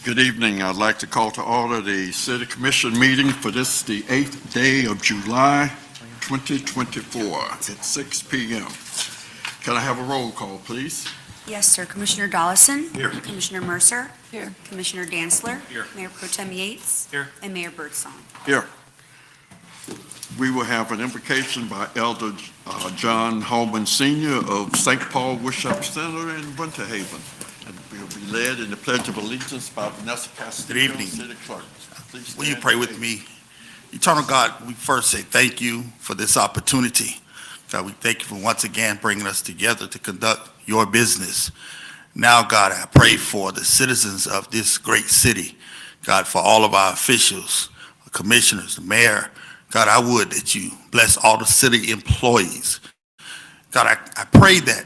Good evening. I'd like to call to order the City Commission meeting for this, the 8th day of July, 2024 at 6 p.m. Can I have a roll call, please? Yes, sir. Commissioner Dollison? Here. Commissioner Mercer? Here. Commissioner Dantzler? Here. Mayor Pro Tem Yates? Here. And Mayor Birdsong. Here. We will have an invocation by Elder John Holman Sr. of St. Paul Worship Center in Winter Haven. And we'll be led in the Pledge of Allegiance by Vanessa Castillo, Good evening. City Clerk. Please Will you stand pray and with aid. me? Eternal God, we first say thank you for this opportunity. God, we thank you for once again bringing us together to conduct your business. Now, God, I pray for the citizens of this great city. God, for all of our officials, commissioners, the mayor. God, I would that you bless all the city employees. God, I pray that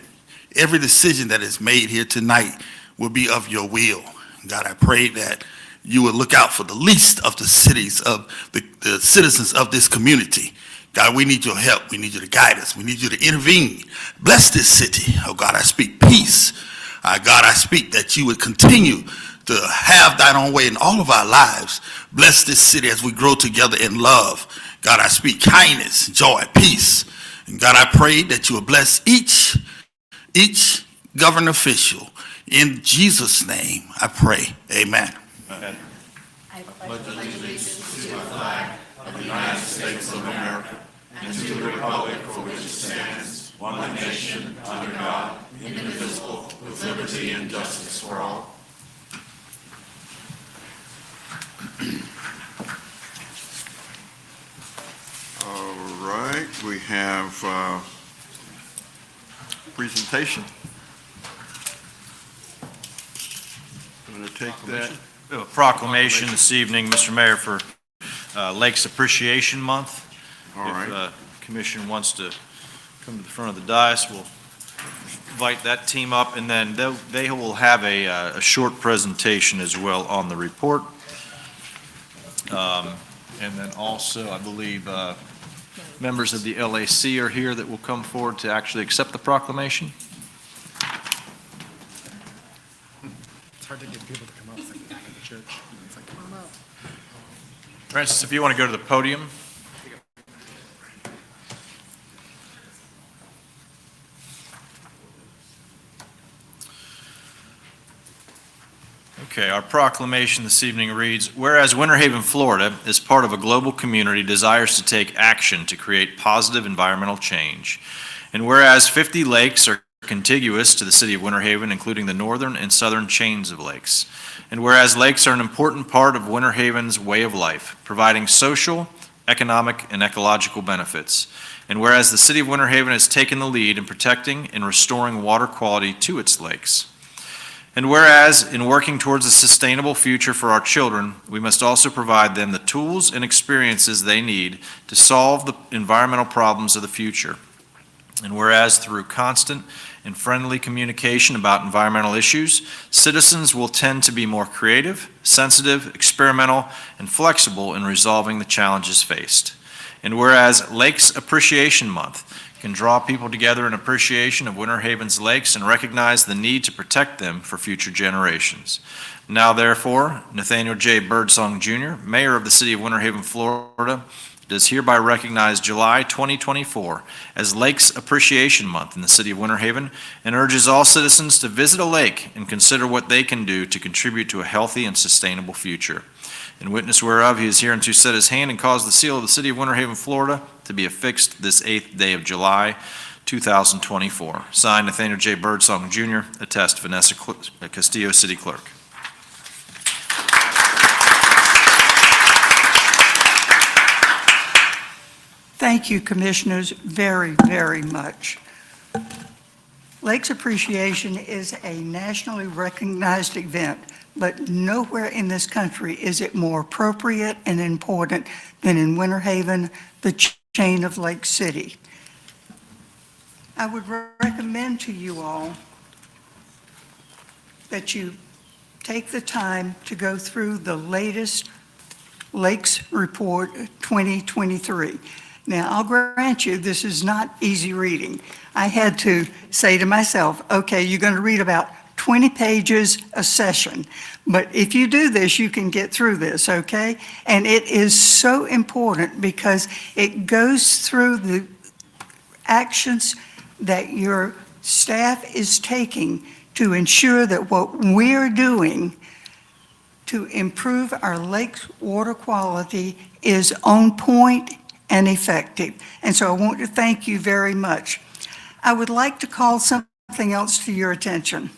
every decision that is made here tonight will be of your will. God, I pray that you will look out for the least of the cities, of the citizens of this community. God, we need your help. We need you to guide us. We need you to intervene. Bless this city. Oh, God, I speak peace. God, I speak that you would continue to have thine own way in all of our lives. Bless this city as we grow together in love. God, I speak kindness, joy, peace. And God, I pray that you will bless each government official. In Jesus' name, I pray. Amen. Pledge allegiance to the flag of the United States of America and to the republic for which it stands, one nation, under God, indivisible, with liberty and justice for all. All right, we have presentation. Going to take that. We have a proclamation this evening, Mr. Mayor, for Lakes Appreciation Month. All right. If Commission wants to come to the front of the dais, we'll invite that team up, and then they will have a short presentation as well on the report. And then also, I believe, members of the LAC are here that will come forward to actually accept the proclamation. It's hard to get people to come up, it's like the back of the church. It's like, come on up. Francis, if you want to go to the podium. Okay, our proclamation this evening reads, whereas Winter Haven, Florida, as part of a global community, desires to take action to create positive environmental change, and whereas 50 lakes are contiguous to the city of Winter Haven, including the northern and southern chains of lakes, and whereas lakes are an important part of Winter Haven's way of life, providing social, economic, and ecological benefits, and whereas the city of Winter Haven has taken the lead in protecting and restoring water quality to its lakes, and whereas, in working towards a sustainable future for our children, we must also provide them the tools and experiences they need to solve the environmental problems of the future. And whereas, through constant and friendly communication about environmental issues, citizens will tend to be more creative, sensitive, experimental, and flexible in resolving the challenges faced. And whereas Lakes Appreciation Month can draw people together in appreciation of Winter Haven's lakes and recognize the need to protect them for future generations. Now, therefore, Nathaniel J. Birdsong, Jr., Mayor of the City of Winter Haven, Florida, does hereby recognize July 2024 as Lakes Appreciation Month in the City of Winter Haven and urges all citizens to visit a lake and consider what they can do to contribute to a healthy and sustainable future. In witness whereof, he is hereunto set his hand and caused the seal of the City of Winter Haven, Florida, to be affixed this 8th day of July, 2024. Signed, Nathaniel J. Birdsong, Jr., attest, Vanessa Castillo, City Clerk. Thank you, Commissioners, very, very much. Lakes Appreciation is a nationally recognized event, but nowhere in this country is it more appropriate and important than in Winter Haven, the chain of Lake City. I would recommend to you all that you take the time to go through the latest Lakes Report 2023. Now, I'll grant you, this is not easy reading. I had to say to myself, okay, you're going to read about 20 pages a session. But if you do this, you can get through this, okay? And it is so important because it goes through the actions that your staff is taking to ensure that what we're doing to improve our lake's water quality is on point and effective. And so I want to thank you very much. I would like to call something else to your attention.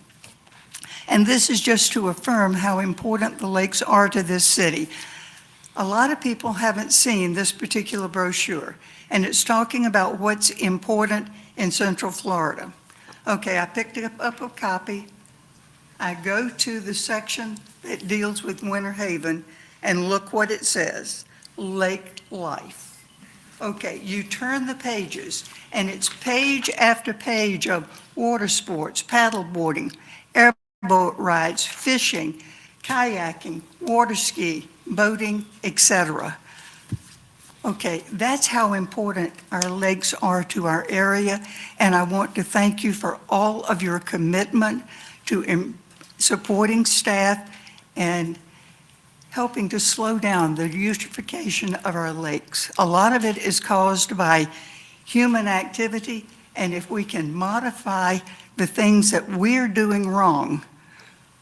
And this is just to affirm how important the lakes are to this city. A lot of people haven't seen this particular brochure, and it's talking about what's important in Central Florida. Okay, I picked up a copy. I go to the section that deals with Winter Haven, and look what it says, Lake Life. Okay, you turn the pages, and it's page after page of water sports, paddle boarding, airboat rides, fishing, kayaking, water ski, boating, etc. Okay, that's how important our lakes are to our area, and I want to thank you for all of your commitment to supporting staff and helping to slow down the eutrophication of our lakes. A lot of it is caused by human activity, and if we can modify the things that we're doing wrong,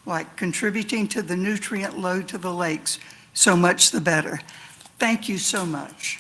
like contributing to the nutrient load to the lakes, so much the better. Thank you so much.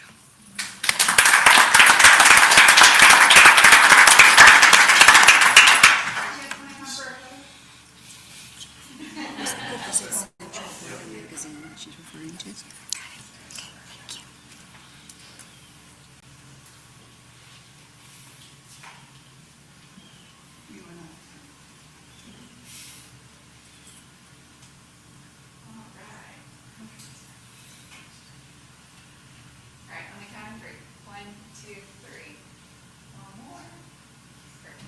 All right, on the count of three. 1, 2, 3. One more. Perfect.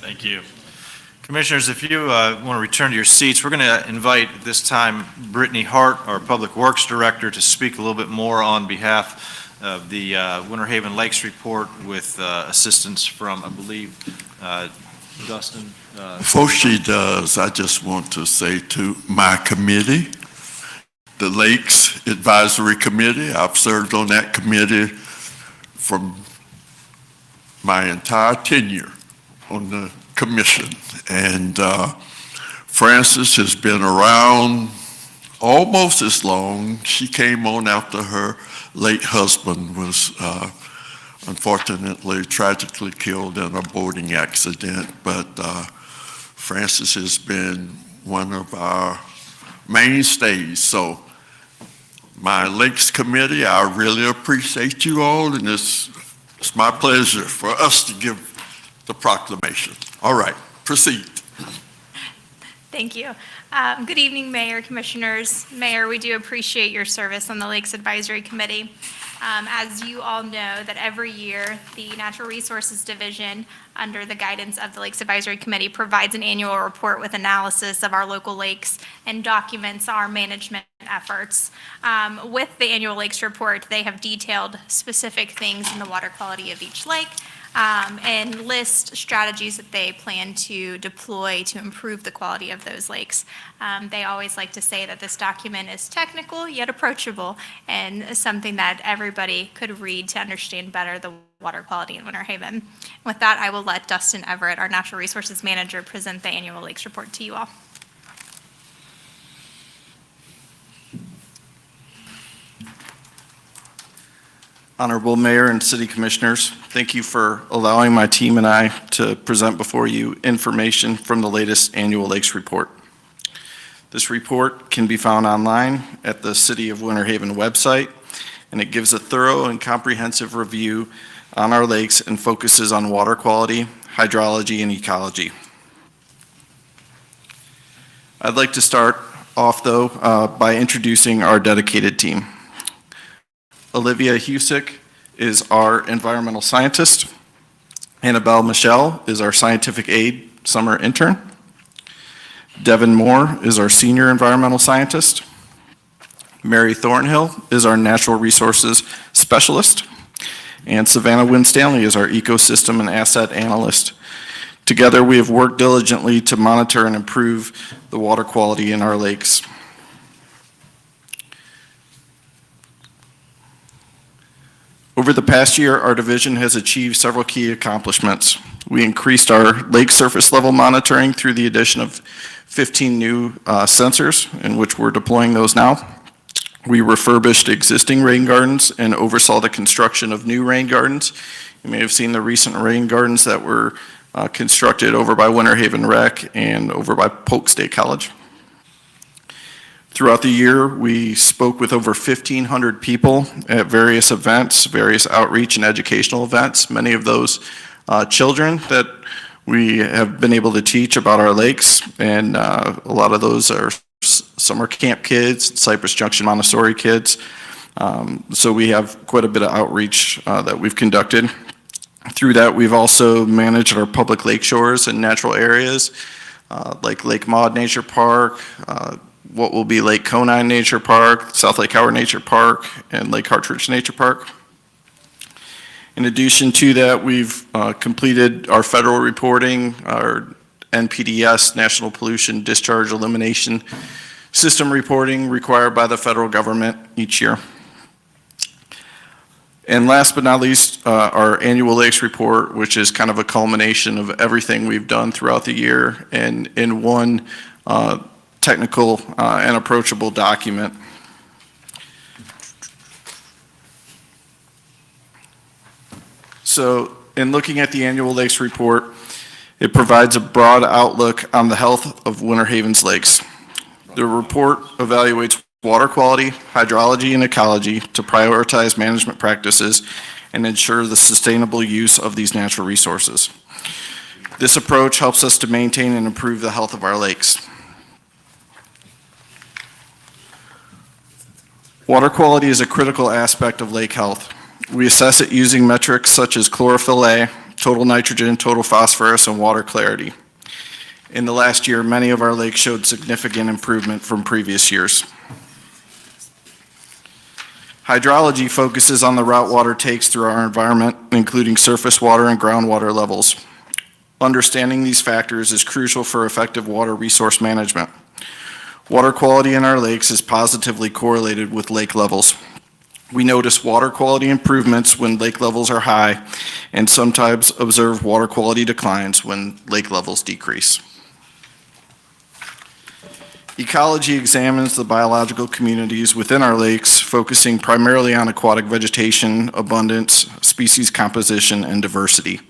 Thank you. Commissioners, if you want to return to your seats, we're going to invite at this time Brittany Hart, our Public Works Director, to speak a little bit more on behalf of the Winter Haven Lakes Report with assistance from, I believe, Dustin. Before she does, I just want to say to my committee, the Lakes Advisory Committee, I've served on that committee from my entire tenure on the commission. And Frances has been around almost as long. She came on after her late husband was unfortunately tragically killed in a boating accident. But Frances has been one of our mainstays. So my Lakes Committee, I really appreciate you all, and it's my pleasure for us to give the proclamation. All right, proceed. Thank you. Good evening, Mayor, Commissioners. Mayor, we do appreciate your service on the Lakes Advisory Committee. As you all know, that every year, the Natural Resources Division, under the guidance of the Lakes Advisory Committee, provides an annual report with analysis of our local lakes and documents our management efforts. With the annual lakes report, they have detailed specific things in the water quality of each lake, and list strategies that they plan to deploy to improve the quality of those lakes. They always like to say that this document is technical yet approachable, and something that everybody could read to understand better the water quality in Winter Haven. With that, I will let Dustin Everett, our Natural Resources Manager, present the annual lakes report to you all. Honorable Mayor and City Commissioners, thank you for allowing my team and I to present before you information from the latest annual lakes report. This report can be found online at the City of Winter Haven website, and it gives a thorough and comprehensive review on our lakes and focuses on water quality, hydrology, and ecology. I'd like to start off, though, by introducing our dedicated team. Olivia Husick is our environmental scientist. Annabelle Michelle is our scientific aid summer intern. Devin Moore is our senior environmental scientist. Mary Thornhill is our natural resources specialist. And Savannah Winstanley is our ecosystem and asset analyst. Together, we have worked diligently to monitor and improve the water quality in our lakes. Over the past year, our division has achieved several key accomplishments. We increased our lake surface level monitoring through the addition of 15 new sensors, in which we're deploying those now. We refurbished existing rain gardens and oversaw the construction of new rain gardens. You may have seen the recent rain gardens that were constructed over by Winter Haven Rec and over by Polk State College. Throughout the year, we spoke with over 1,500 people at various events, various outreach and educational events, many of those children that we have been able to teach about our lakes, and a lot of those are summer camp kids, Cypress Junction Montessori kids. So we have quite a bit of outreach that we've conducted. Through that, we've also managed our public lake shores and natural areas, like Lake Maud Nature Park, what will be Lake Conine Nature Park, South Lake Howard Nature Park, and Lake Hartridge Nature Park. In addition to that, we've completed our federal reporting, our NPDES, National Pollution Discharge Elimination System reporting required by the federal government each year. And last but not least, our annual lakes report, which is kind of a culmination of everything we've done throughout the year and in one technical and approachable document. So in looking at the annual lakes report, it provides a broad outlook on the health of Winter Haven's lakes. The report evaluates water quality, hydrology, and ecology to prioritize management practices and ensure the sustainable use of these natural resources. This approach helps us to maintain and improve the health of our lakes. Water quality is a critical aspect of lake health. We assess it using metrics such as chlorophyll A, total nitrogen, total phosphorus, and water clarity. In the last year, many of our lakes showed significant improvement from previous years. Hydrology focuses on the route water takes through our environment, including surface water and groundwater levels. Understanding these factors is crucial for effective water resource management. Water quality in our lakes is positively correlated with lake levels. We notice water quality improvements when lake levels are high and sometimes observe water quality declines when lake levels decrease. Ecology examines the biological communities within our lakes, focusing primarily on aquatic vegetation, abundance, species composition, and diversity.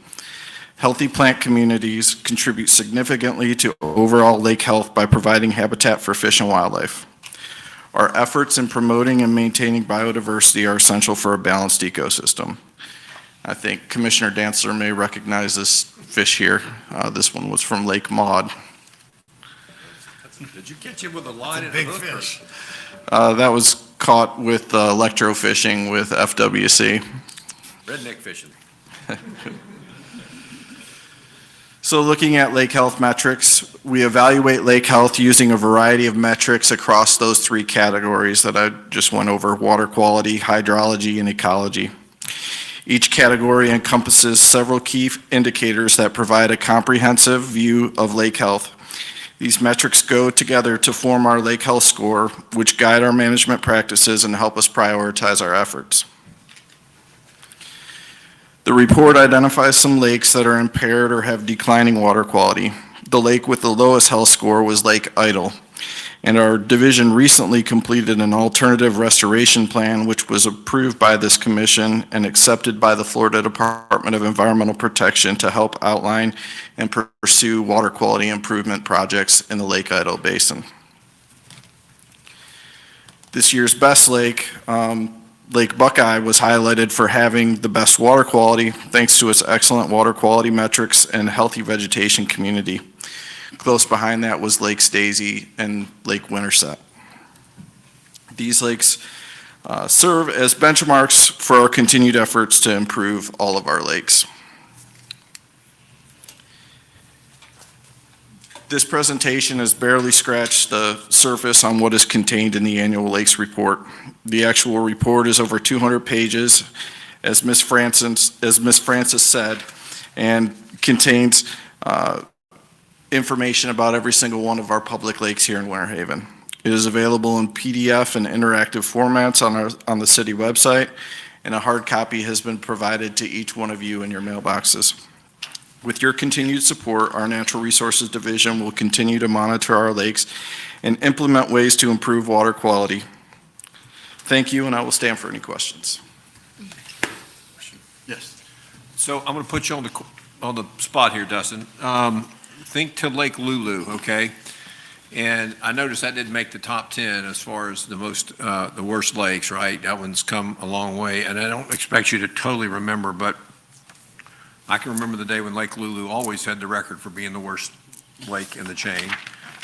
Healthy plant communities contribute significantly to overall lake health by providing habitat for fish and wildlife. Our efforts in promoting and maintaining biodiversity are essential for a balanced ecosystem. I think Commissioner Dantzler may recognize this fish here. This one was from Lake Maud. Did you catch him with a line and a hook? Big fish. That was caught with electrofishing with FWC. Redneck fishing. So looking at lake health metrics, we evaluate lake health using a variety of metrics across those three categories that I just went over: water quality, hydrology, and ecology. Each category encompasses several key indicators that provide a comprehensive view of lake health. These metrics go together to form our lake health score, which guide our management practices and help us prioritize our efforts. The report identifies some lakes that are impaired or have declining water quality. The lake with the lowest health score was Lake Idle, and our division recently completed an alternative restoration plan, which was approved by this commission and accepted by the Florida Department of Environmental Protection to help outline and pursue water quality improvement projects in the Lake Idle Basin. This year's best lake, Lake Buckeye, was highlighted for having the best water quality thanks to its excellent water quality metrics and healthy vegetation community. Close behind that was Lake Daisy and Lake Winterset. These lakes serve as benchmarks for our continued efforts to improve all of our lakes. This presentation has barely scratched the surface on what is contained in the annual lakes report. The actual report is over 200 pages, as Ms. Francis said, and contains information about every single one of our public lakes here in Winter Haven. It is available in PDF and interactive formats on the city website, and a hard copy has been provided to each one of you in your mailboxes. With your continued support, our Natural Resources Division will continue to monitor our lakes and implement ways to improve water quality. Thank you, and I will stand for any questions. Yes. So I'm going to put you on the spot here, Dustin. Think to Lake Lulu, okay? And I noticed that didn't make the top 10 as far as the worst lakes, right? That one's come a long way, and I don't expect you to totally remember, but I can remember the day when Lake Lulu always had the record for being the worst lake in the chain,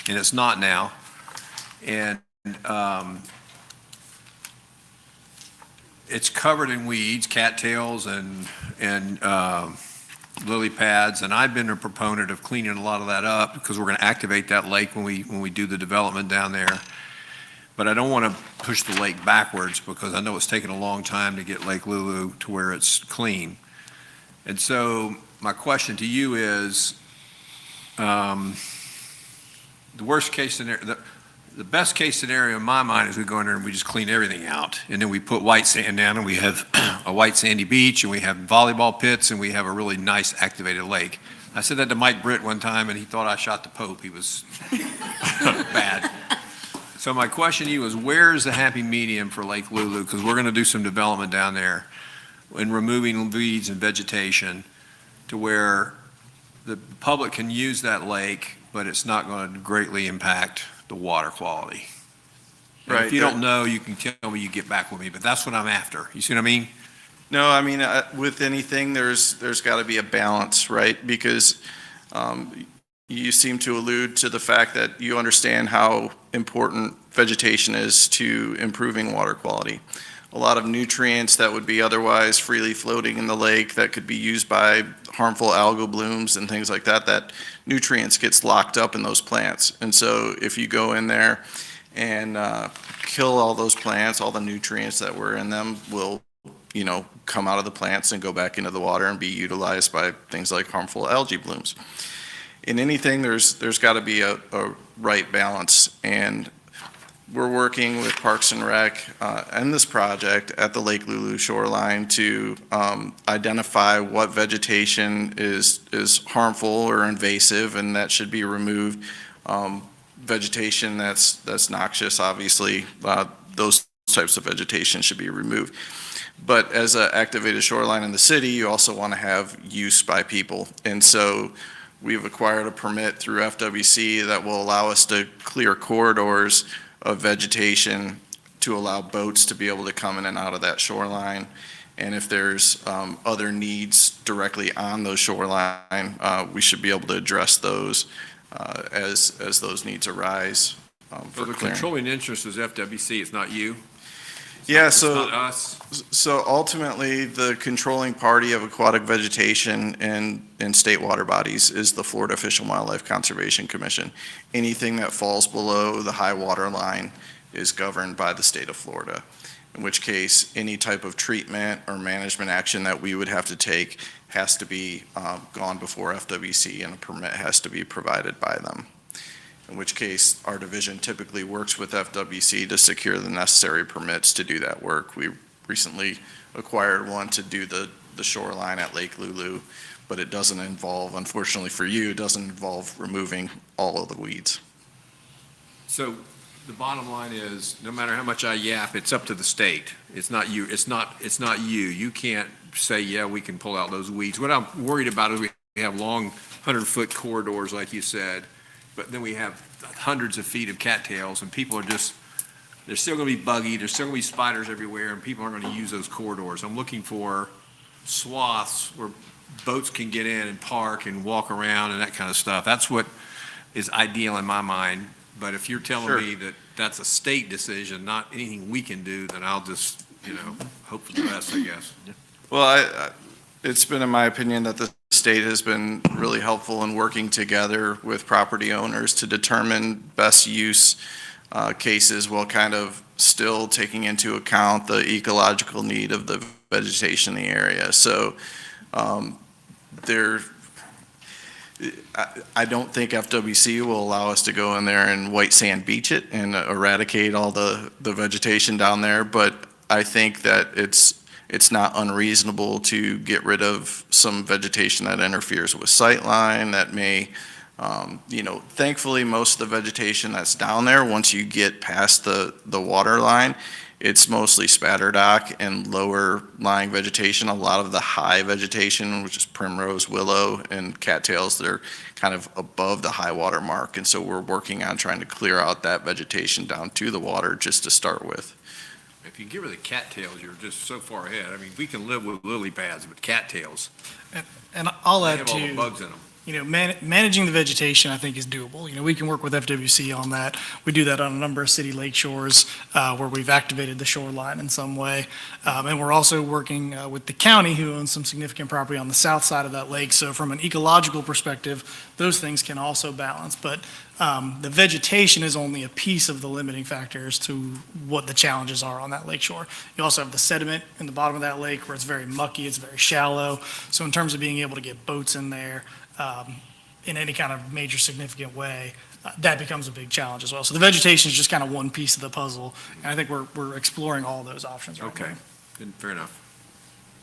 and it's not now. And it's covered in weeds, cattails and lily pads, and I've been a proponent of cleaning a lot of that up because we're going to activate that lake when we do the development down there. But I don't want to push the lake backwards because I know it's taken a long time to get Lake Lulu to where it's clean. And so my question to you is, the worst case scenario, the best case scenario in my mind is we go in there and we just clean everything out. And then we put white sand down and we have a white sandy beach and we have volleyball pits and we have a really nice activated lake. I said that to Mike Britt one time and he thought I shot the Pope. He was bad. So my question to you is, where's the happy medium for Lake Lulu? Because we're going to do some development down there and removing weeds and vegetation to where the public can use that lake, but it's not going to greatly impact the water quality. And Right, if you yeah. don't know, you can tell me, you get back with me, but that's what I'm after. You see what I mean? No, I mean, with anything, there's got to be a balance, right? Because you seem to allude to the fact that you understand how important vegetation is to improving water quality. A lot of nutrients that would be otherwise freely floating in the lake that could be used by harmful algal blooms and things like that, that nutrients gets locked up in those plants. And so if you go in there and kill all those plants, all the nutrients that were in them will, come out of the plants and go back into the water and be utilized by things like harmful algae blooms. In anything, there's got to be a right balance, and we're working with Parks and Rec and this project at the Lake Lulu shoreline to identify what vegetation is harmful or invasive, and that should be removed. Vegetation that's noxious, obviously, those types of vegetation should be removed. But as an activated shoreline in the city, you also want to have use by people. And so we've acquired a permit through FWC that will allow us to clear corridors of vegetation to allow boats to be able to come in and out of that shoreline. And if there's other needs directly on those shoreline, we should be able to address those as those needs arise. So the controlling interest is FWC, it's not you? Yeah, It's not us? So ultimately, the controlling party of aquatic vegetation in state water bodies is the Florida Fish and Wildlife Conservation Commission. Anything that falls below the high water line is governed by the state of Florida, in which case any type of treatment or management action that we would have to take has to be gone before FWC, and a permit has to be provided by them. In which case, our division typically works with FWC to secure the necessary permits to do that work. We recently acquired one to do the shoreline at Lake Lulu, but it doesn't involve, unfortunately for you, it doesn't involve removing all of the weeds. So the bottom line is, no matter how much I yap, it's up to the state. It's not you. It's not you. You can't say, yeah, we can pull out those weeds. What I'm worried about is we have long 100-foot corridors, like you said, but then we have hundreds of feet of cattails, and people are just, there's still going to be buggy, there's still going to be spiders everywhere, and people aren't going to use those corridors. I'm looking for swaths where boats can get in and park and walk around and that kind of stuff. That's what is ideal in my mind. But if you're telling Sure. me that that's a state decision, not anything we can do, then I'll just, hope for the best, I guess. Well, it's been in my opinion that the state has been really helpful in working together with property owners to determine best use cases while kind of still taking into account the ecological need of the vegetation in the area. So I don't think FWC will allow us to go in there and white sand beach it and eradicate all the vegetation down there, but I think that it's not unreasonable to get rid of some vegetation that interferes with sightline, that may, thankfully, most of the vegetation that's down there, once you get past the water line, it's mostly spatterdock and lower lying vegetation. A lot of the high vegetation, which is primrose, willow, and cattails, they're kind of above the high water mark. And so we're working on trying to clear out that vegetation down to the water just to start with. If you get rid of the cattails, you're just so far ahead. I mean, we can live with lily pads, but cattails, And I'll they add have all the to, bugs in them. managing the vegetation, I think, is doable. We can work with FWC on that. We do that on a number of city lake shores where we've activated the shoreline in some way. And we're also working with the county, who owns some significant property on the south side of that lake. So from an ecological perspective, those things can also balance. But the vegetation is only a piece of the limiting factors to what the challenges are on that lake shore. You also have the sediment in the bottom of that lake where it's very mucky, it's very shallow. So in terms of being able to get boats in there in any kind of major significant way, that becomes a big challenge as well. So the vegetation is just kind of one piece of the puzzle, and I think we're exploring all those options right Okay, now. good, fair enough.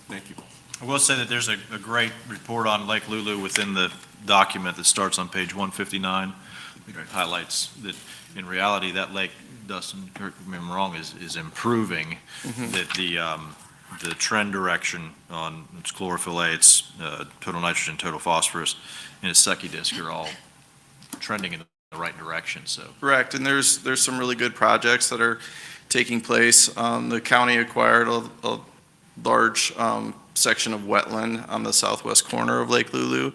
Thank you. I will say that there's a great report on Lake Lulu within the document that starts on page 159. It highlights that in reality, that lake, Dustin, correct me if I'm wrong, is improving. That the trend direction on its chlorophyll A, its total nitrogen, total phosphorus, and its Secchi disc are all trending in the right direction, so. Correct, and there's some really good projects that are taking place. The county acquired a large section of wetland on the southwest corner of Lake Lulu,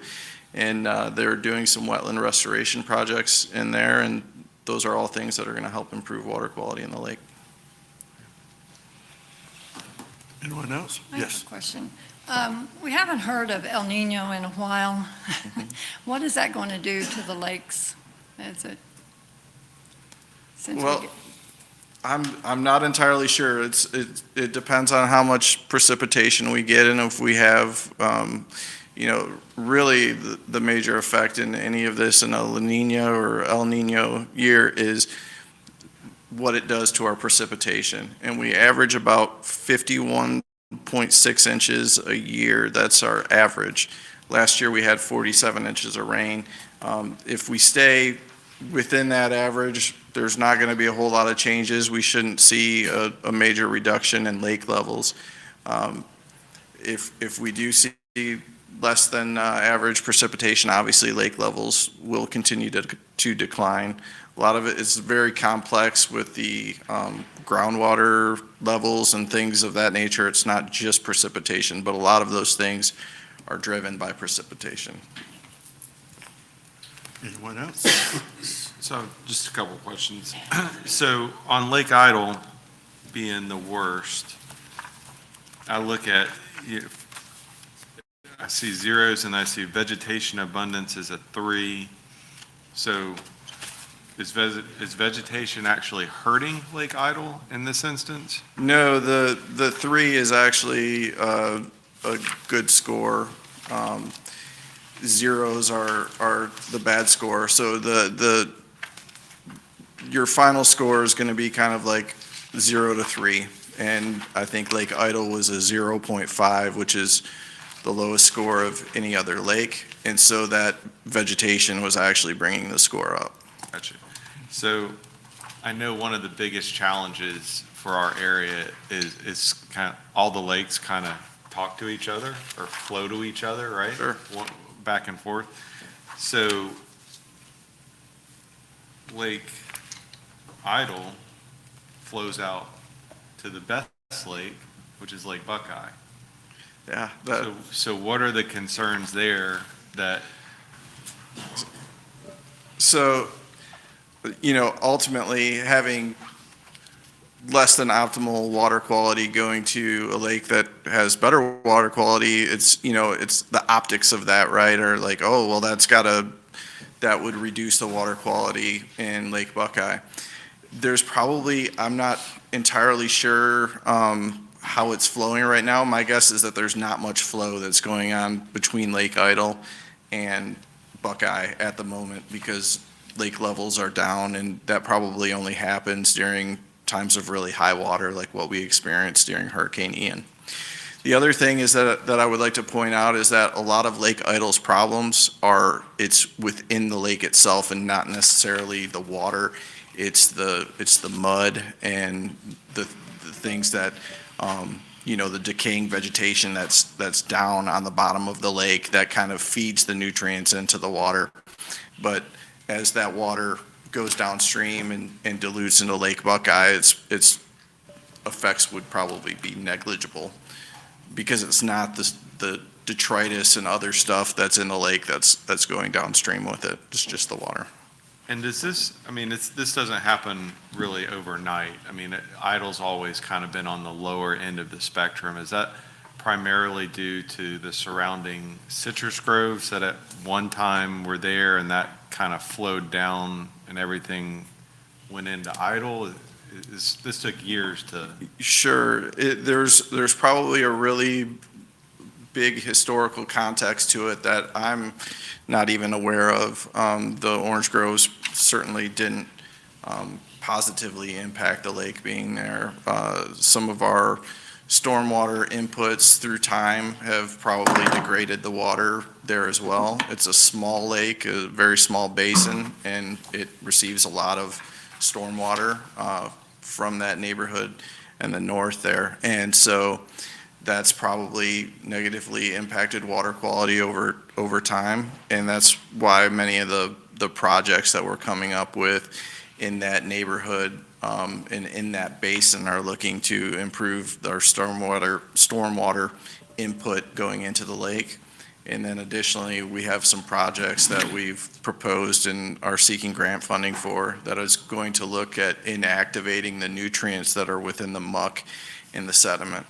and they're doing some wetland restoration projects in there, and those are all things that are going to help improve water quality in the lake. Anyone else? I have a question. We haven't heard of El Nino in a while. What is that going to do to the lakes? Is it? since we Well, get- I'm not entirely sure. It depends on how much precipitation we get and if we have, really the major effect in any of this in a La Nina or El Nino year is what it does to our precipitation. And we average about 51.6 inches a year. That's our average. Last year, we had 47 inches of rain. If we stay within that average, there's not going to be a whole lot of changes. We shouldn't see a major reduction in lake levels. If we do see less than average precipitation, obviously lake levels will continue to decline. A lot of it is very complex with the groundwater levels and things of that nature. It's not just precipitation, but a lot of those things are driven by precipitation. Anyone else? So just a couple of questions. So on Lake Idle being the worst, I look at, I see zeros and I see vegetation abundance is a 3. So is vegetation actually hurting Lake Idle in this instance? No, the 3 is actually a good score. Zeros are the bad score. So your final score is going to be kind of like 0 to 3. And I think Lake Idle was a 0.5, which is the lowest score of any other lake. And so that vegetation was actually bringing the score up. Gotcha. So I know one of the biggest challenges for our area is kind of all the lakes kind of talk to each other or flow to each other, right? Sure. Back and forth. So Lake Idle flows out to the best lake, which is Lake Buckeye. Yeah. So what are the concerns there that, So, ultimately, having less than optimal water quality going to a lake that has better water quality, it's the optics of that, right? Or like, oh, well, that would reduce the water quality in Lake Buckeye. There's probably, I'm not entirely sure how it's flowing right now. My guess is that there's not much flow that's going on between Lake Idle and Buckeye at the moment because lake levels are down, and that probably only happens during times of really high water like what we experienced during Hurricane Ian. The other thing is that I would like to point out is that a lot of Lake Idle's problems it's within the lake itself and not necessarily the water. It's the mud and the things that, the decaying vegetation that's down on the bottom of the lake that kind of feeds the nutrients into the water. But as that water goes downstream and dilutes into Lake Buckeye, its effects would probably be negligible because it's not the detritus and other stuff that's in the lake that's going downstream with it. It's just the water. And does this, this doesn't happen really overnight. Idle's always kind of been on the lower end of the spectrum. Is that primarily due to the surrounding citrus groves that at one time were there and that kind of flowed down and everything went into Idle? This took years to. Sure. There's probably a really big historical context to it that I'm not even aware of. The orange groves certainly didn't positively impact the lake being there. Some of our stormwater inputs through time have probably degraded the water there as well. It's a small lake, a very small basin, and it receives a lot of stormwater from that neighborhood and the north there. And so that's probably negatively impacted water quality over time. And that's why many of the projects that we're coming up with in that neighborhood and in that basin are looking to improve our stormwater input going into the lake. And then additionally, we have some projects that we've proposed and are seeking grant funding for that is going to look at inactivating the nutrients that are within the muck in the sediment.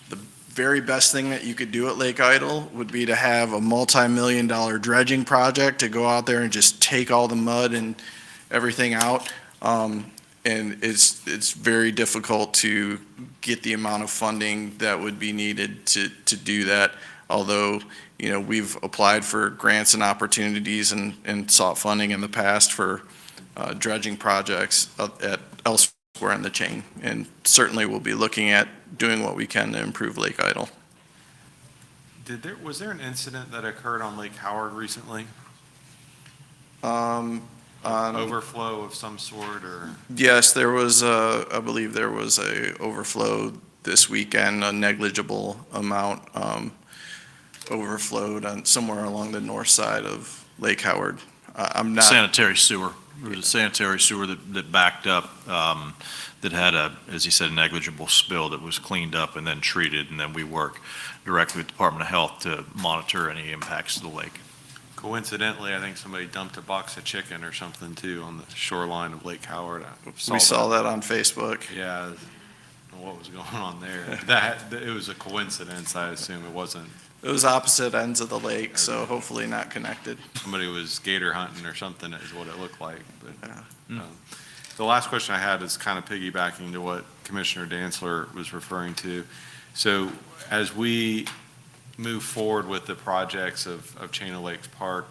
The very best thing that you could do at Lake Idle would be to have a multi-million-dollar dredging project to go out there and just take all the mud and everything out. And it's very difficult to get the amount of funding that would be needed to do that. Although, we've applied for grants and opportunities and sought funding in the past for dredging projects elsewhere in the chain. And certainly we'll be looking at doing what we can to improve Lake Idle. Was there an incident that occurred on Lake Howard recently? Overflow of some sort, or? Yes, there was I believe there was a overflow this weekend, a negligible amount overflowed on somewhere along the north side of Lake Howard. I'm not. Sanitary sewer. There was a sanitary sewer that backed up, that had as you said, a negligible spill that was cleaned up and then treated, and then we work directly with the Department of Health to monitor any impacts to the lake. Coincidentally, I think somebody dumped a box of chicken or something too on the shoreline of Lake Howard. We saw that on Facebook. Yeah, I don't know what was going on there. It was a coincidence, I assume. It wasn't. It was opposite ends of the lake, so hopefully not connected. Somebody was gator hunting or something is what it looked like. But Yeah. the last question I had is kind of piggybacking to what Commissioner Dantzler was referring to. So as we move forward with the projects of Chain of Lakes Park,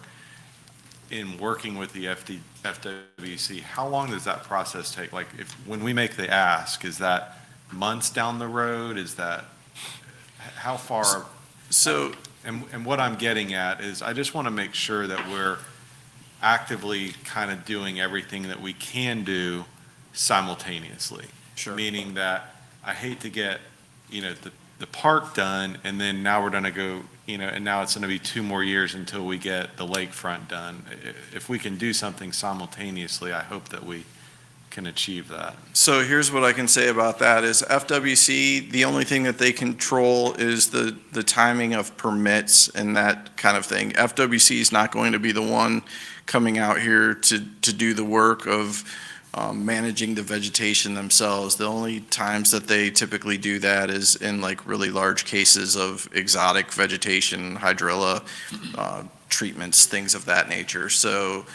in working with the FWC, how long does that process take? Like, when we make the ask, is that months down the road? Is that, how far? So, and what I'm getting at is I just want to make sure that we're actively kind of doing everything that we can do simultaneously. Sure. Meaning that I hate to get, the park done, and then now we're going to go, and now it's going to be 2 more years until we get the lakefront done. If we can do something simultaneously, I hope that we can achieve that. So here's what I can say about that is FWC, the only thing that they control is the timing of permits and that kind of thing. FWC is not going to be the one coming out here to do the work of managing the vegetation themselves. The only times that they typically do that is in like really large cases of exotic vegetation, hydrilla, treatments, things of that nature. So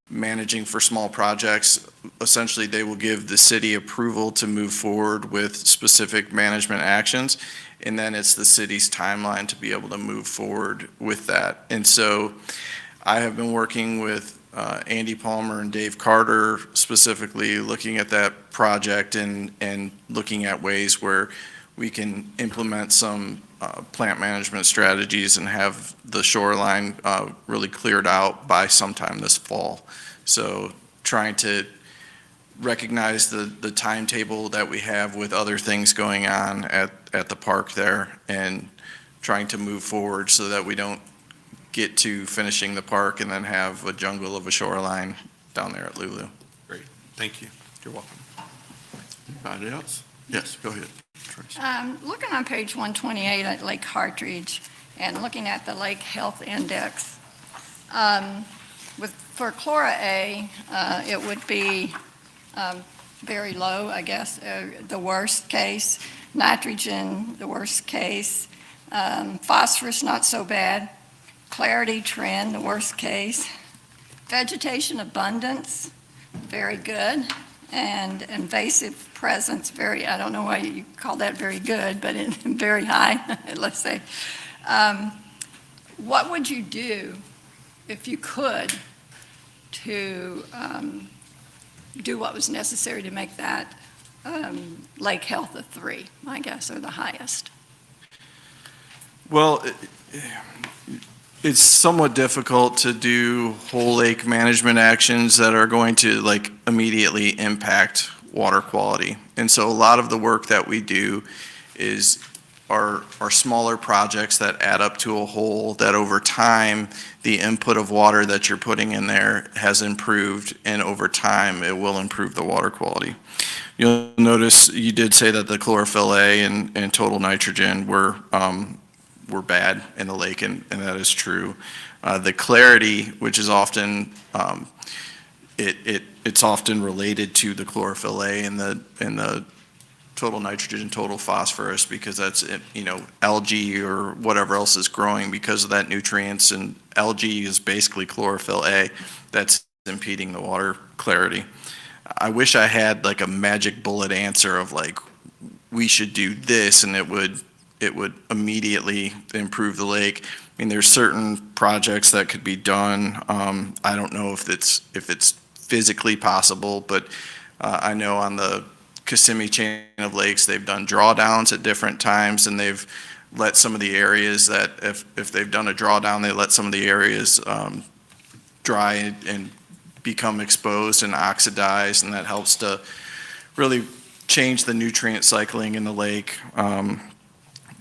managing for small projects, essentially they will give the city approval to move forward with specific management actions, and then it's the city's timeline to be able to move forward with that. And so I have been working with Andy Palmer and Dave Carter, specifically looking at that project and looking at ways where we can implement some plant management strategies and have the shoreline really cleared out by sometime this fall. So trying to recognize the timetable that we have with other things going on at the park there, and trying to move forward so that we don't get to finishing the park and then have a jungle of a shoreline down there at Lulu. Great, thank you. You're welcome. Anybody else? Yes, go ahead. Tracy. Looking on page 128 at Lake Hartridge and looking at the Lake Health Index, for Chlora A, it would be very low, I guess, the worst case. Nitrogen, the worst case. Phosphorus, not so bad. Clarity trend, the worst case. Vegetation abundance, very good. And invasive presence, I don't know why you call that very good, but very high, let's say. What would you do if you could to do what was necessary to make that lake health a 3, I guess, or the highest? Well, it's somewhat difficult to do whole lake management actions that are going to like immediately impact water quality. And so a lot of the work that we do is are smaller projects that add up to a whole, that over time, the input of water that you're putting in there has improved, and over time, it will improve the water quality. You'll notice you did say that the chlorophyll A and total nitrogen were bad in the lake, and that is true. The clarity, which is often, it's often related to the chlorophyll A and the total nitrogen, total phosphorus, because that's, algae or whatever else is growing because of that nutrients, and algae is basically chlorophyll A that's impeding the water clarity. I wish I had like a magic bullet answer of like, we should do this and it would immediately improve the lake. I mean, there's certain projects that could be done. I don't know if it's physically possible, but I know on the Kissimmee chain of lakes, they've done drawdowns at different times, and they've let some of the areas that if they've done a drawdown, they let some of the areas dry and become exposed and oxidize, and that helps to really change the nutrient cycling in the lake.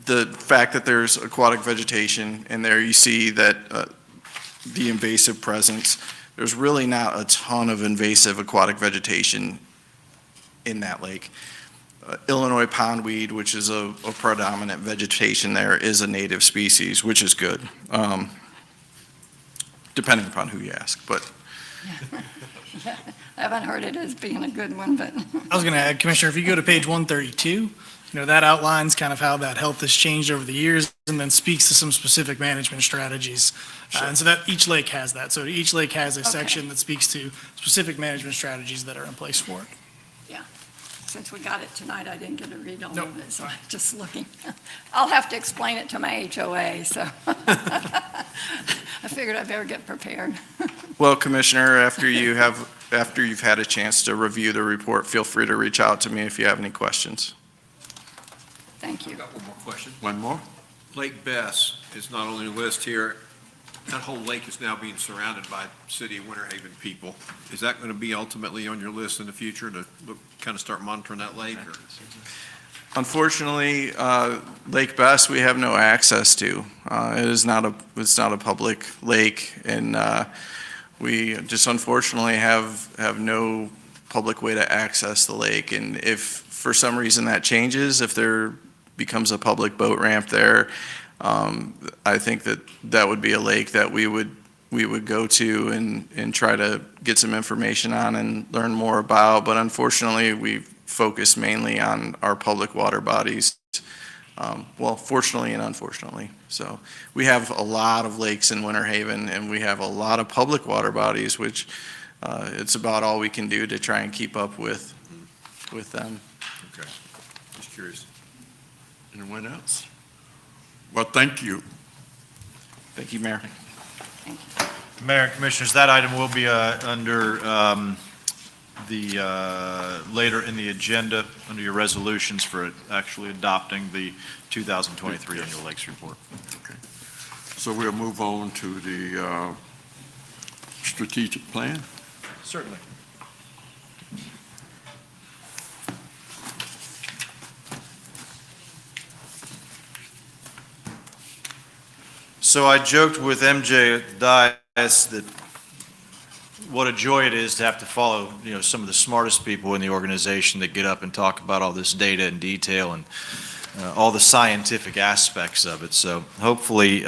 The fact that there's aquatic vegetation in there, you see that the invasive presence, there's really not a ton of invasive aquatic vegetation in that lake. Illinois pondweed, which is a predominant vegetation there, is a native species, which is good, depending upon who you ask, but. I haven't heard it as being a good one, but. I was going to add, Commissioner, if you go to page 132, that outlines kind of how that health has changed over the years, and then speaks to some specific management strategies. And so that each lake has that. So each lake has a section that speaks to specific management strategies that are in place for it. Since we got it tonight, I didn't get to read all Nope. of it, so I'm just looking. I'll have to explain it to my HOA, so I figured I'd better get prepared. Well, Commissioner, after you've had a chance to review the report, feel free to reach out to me if you have any questions. Thank you. I've got one more question. One more? Lake Bess is not on the list here. That whole lake is now being surrounded by City of Winter Haven people. Is that going to be ultimately on your list in the future to kind of start monitoring that lake? Or? Unfortunately, Lake Bess, we have no access to. It's not a public lake, and we just unfortunately have no public way to access the lake. And if for some reason that changes, if there becomes a public boat ramp there, I think that would be a lake that we would go to and try to get some information on and learn more about. But unfortunately, we focus mainly on our public water bodies. Well, fortunately and unfortunately. So we have a lot of lakes in Winter Haven, and we have a lot of public water bodies, which it's about all we can do to try and keep up with them. Okay, just curious. Anyone else? Well, thank you. Thank you, Mayor. Mayor and Commissioners, that item will be under later in the agenda, under your resolutions for actually adopting the 2023 Annual Lakes Report. So we'll move on to the strategic plan. Certainly. So I joked with MJ at the dais that what a joy it is to have to follow, some of the smartest people in the organization that get up and talk about all this data in detail and all the scientific aspects of it. So hopefully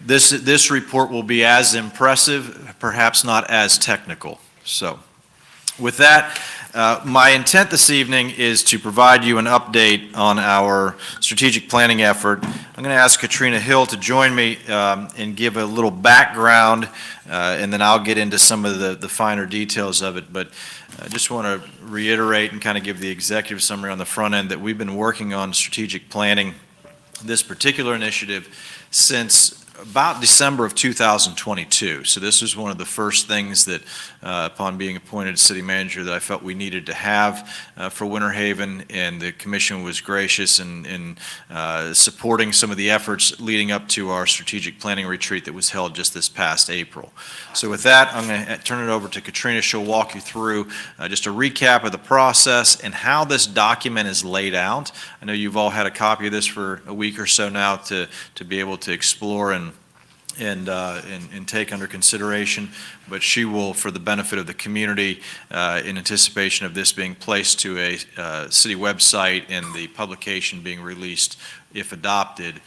this report will be as impressive, perhaps not as technical. So with that, my intent this evening is to provide you an update on our strategic planning effort. I'm going to ask Katrina Hill to join me and give a little background, and then I'll get into some of the finer details of it. But I just want to reiterate and kind of give the executive summary on the front end that we've been working on strategic planning, this particular initiative, since about December of 2022. So this was one of the first things that, upon being appointed city manager, that I felt we needed to have for Winter Haven, and the commission was gracious in supporting some of the efforts leading up to our strategic planning retreat that was held just this past April. So with that, I'm going to turn it over to Katrina. She'll walk you through just a recap of the process and how this document is laid out. I know you've all had a copy of this for a week or so now to be able to explore and take under consideration, but she will, for the benefit of the community, in anticipation of this being placed to a city website and the publication being released if adopted,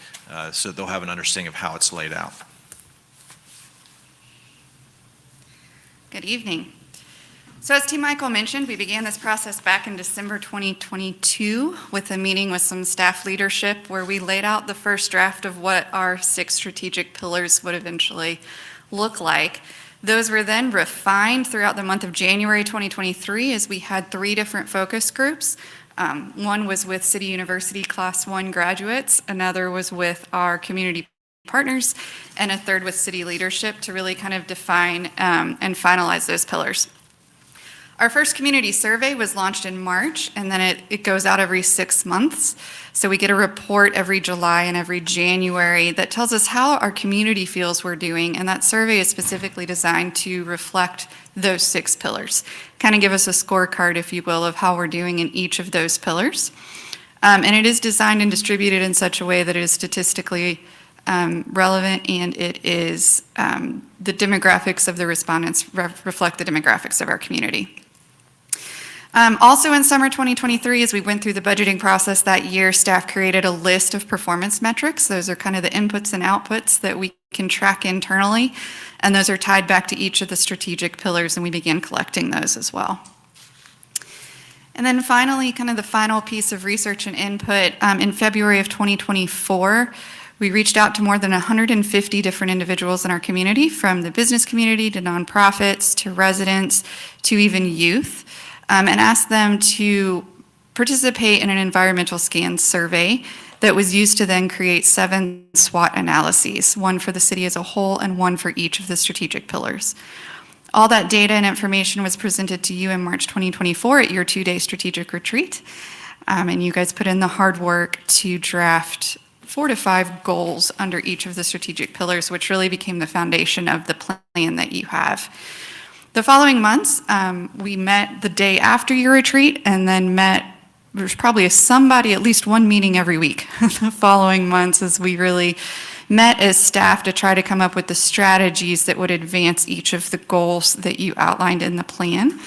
so they'll have an understanding of how it's laid out. Good evening. So as T. Michael mentioned, we began this process back in December 2022 with a meeting with some staff leadership where we laid out the first draft of what our 6 strategic pillars would eventually look like. Those were then refined throughout the month of January 2023 as we had 3 different focus groups. One was with City University Class 1 graduates, another was with our community partners, and a third with city leadership to really kind of define and finalize those pillars. Our first community survey was launched in March, and then it goes out every 6 months. So we get a report every July and every January that tells us how our community feels we're doing, and that survey is specifically designed to reflect those 6 pillars. Kind of give us a scorecard, if you will, of how we're doing in each of those pillars. And it is designed and distributed in such a way that it is statistically relevant, and it is the demographics of the respondents reflect the demographics of our community. Also in summer 2023, as we went through the budgeting process that year, staff created a list of performance metrics. Those are kind of the inputs and outputs that we can track internally, and those are tied back to each of the strategic pillars, and we began collecting those as well. And then finally, kind of the final piece of research and input, in February of 2024, we reached out to more than 150 different individuals in our community, from the business community to nonprofits to residents to even youth, and asked them to participate in an environmental scan survey that was used to then create 7 SWOT analyses, one for the city as a whole and one for each of the strategic pillars. All that data and information was presented to you in March 2024 at your 2-day strategic retreat, and you guys put in the hard work to draft 4 to 5 goals under each of the strategic pillars, which really became the foundation of the plan that you have. The following months, we met the day after your retreat, and then there's probably at least one meeting every week the following months, as we really met as staff to try to come up with the strategies that would advance each of the goals that you outlined in the plan.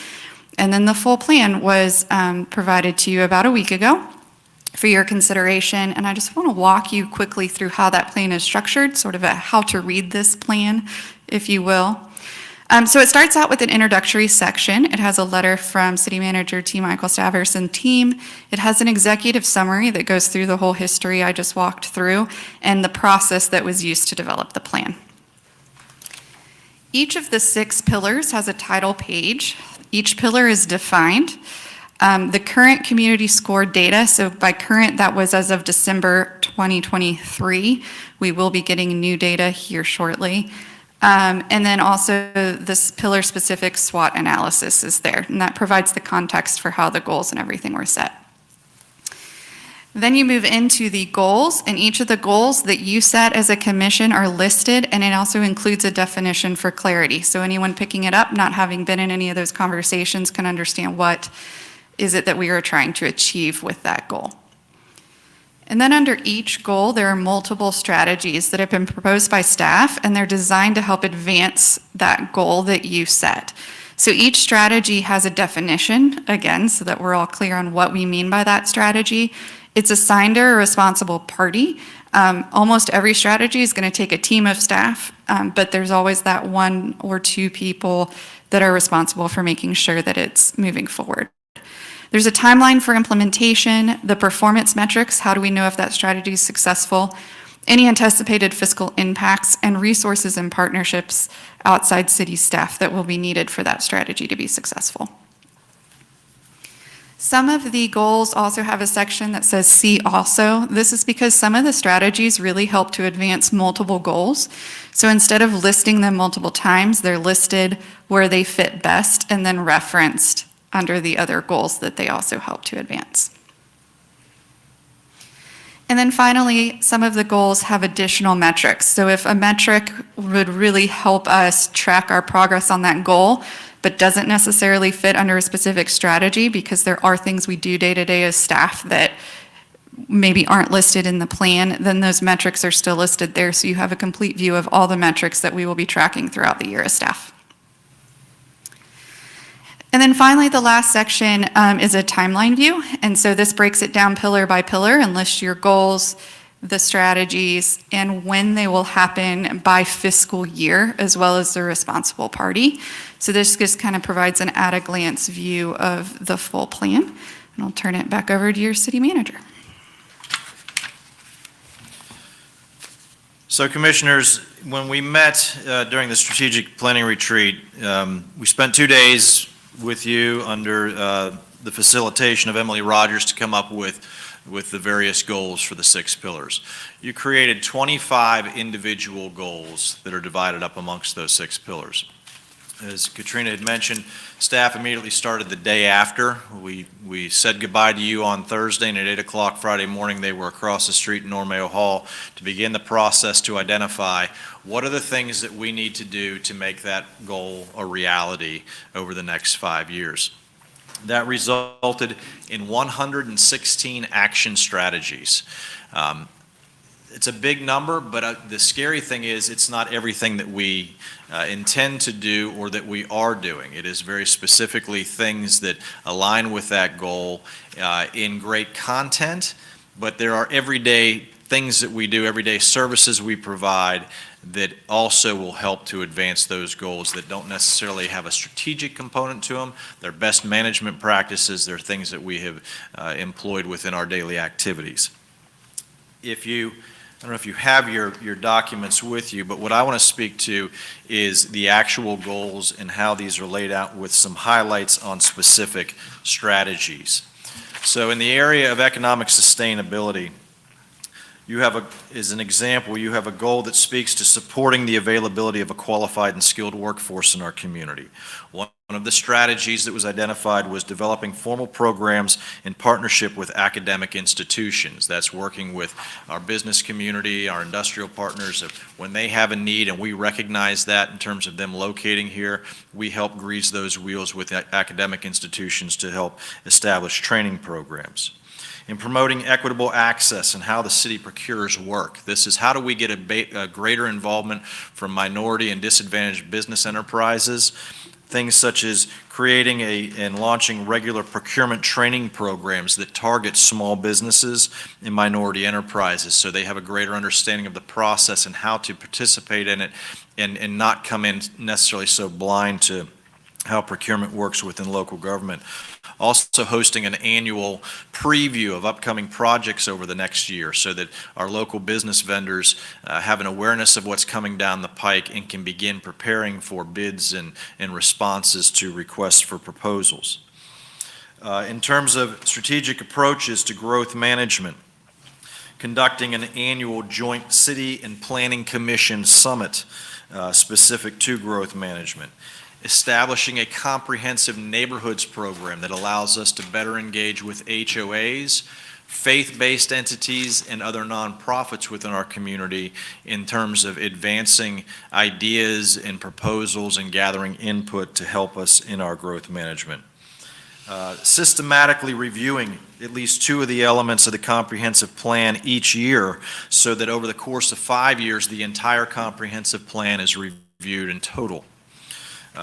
And then the full plan was provided to you about a week ago for your consideration, and I just want to walk you quickly through how that plan is structured, sort of a how to read this plan, if you will. So it starts out with an introductory section. It has a letter from City Manager T. Michael Stavers and team. It has an executive summary that goes through the whole history I just walked through and the process that was used to develop the plan. Each of the 6 pillars has a title page. Each pillar is defined. The current community score data, so by current, that was as of December 2023. We will be getting new data here shortly. And then also this pillar-specific SWOT analysis is there, and that provides the context for how the goals and everything were set. Then you move into the goals, and each of the goals that you set as a commission are listed, and it also includes a definition for clarity. So anyone picking it up, not having been in any of those conversations, can understand what is it that we are trying to achieve with that goal. And then under each goal, there are multiple strategies that have been proposed by staff, and they're designed to help advance that goal that you set. So each strategy has a definition, again, so that we're all clear on what we mean by that strategy. It's assigned to a responsible party. Almost every strategy is going to take a team of staff, but there's always that one or two people that are responsible for making sure that it's moving forward. There's a timeline for implementation, the performance metrics, how do we know if that strategy is successful, any anticipated fiscal impacts, and resources and partnerships outside city staff that will be needed for that strategy to be successful. Some of the goals also have a section that says see also. This is because some of the strategies really help to advance multiple goals. So instead of listing them multiple times, they're listed where they fit best and then referenced under the other goals that they also help to advance. And then finally, some of the goals have additional metrics. So if a metric would really help us track our progress on that goal, but doesn't necessarily fit under a specific strategy, because there are things we do day to day as staff that maybe aren't listed in the plan, then those metrics are still listed there, so you have a complete view of all the metrics that we will be tracking throughout the year as staff. And then finally, the last section is a timeline view. And so this breaks it down pillar by pillar and lists your goals, the strategies, and when they will happen by fiscal year, as well as the responsible party. So this just kind of provides an at-a-glance view of the full plan. And I'll turn it back over to your city manager. So Commissioners, when we met during the strategic planning retreat, we spent 2 days with you under the facilitation of Emily Rogers to come up with the various goals for the 6 pillars. You created 25 individual goals that are divided up amongst those 6 pillars. As Katrina had mentioned, staff immediately started the day after. We said goodbye to you on Thursday, and at 8 o'clock Friday morning, they were across the street in Norm Mayo Hall to begin the process to identify what are the things that we need to do to make that goal a reality over the next 5 years. That resulted in 116 action strategies. It's a big number, but the scary thing is it's not everything that we intend to do or that we are doing. It is very specifically things that align with that goal in great content, but there are everyday things that we do, everyday services we provide that also will help to advance those goals that don't necessarily have a strategic component to them. They're best management practices. They're things that we have employed within our daily activities. I don't know if you have your documents with you, but what I want to speak to is the actual goals and how these are laid out with some highlights on specific strategies. So in the area of economic sustainability, as an example, you have a goal that speaks to supporting the availability of a qualified and skilled workforce in our community. One of the strategies that was identified was developing formal programs in partnership with academic institutions. That's working with our business community, our industrial partners. When they have a need and we recognize that in terms of them locating here, we help grease those wheels with academic institutions to help establish training programs. In promoting equitable access and how the city procures work. This is how do we get a greater involvement from minority and disadvantaged business enterprises. Things such as creating and launching regular procurement training programs that target small businesses and minority enterprises so they have a greater understanding of the process and how to participate in it and not come in necessarily so blind to how procurement works within local government. Also hosting an annual preview of upcoming projects over the next year so that our local business vendors have an awareness of what's coming down the pike and can begin preparing for bids and responses to requests for proposals. In terms of strategic approaches to growth management, conducting an annual joint city and planning commission summit specific to growth management, establishing a comprehensive neighborhoods program that allows us to better engage with HOAs, faith-based entities, and other nonprofits within our community in terms of advancing ideas and proposals and gathering input to help us in our growth management. Systematically reviewing at least 2 of the elements of the comprehensive plan each year so that over the course of 5 years, the entire comprehensive plan is reviewed in total.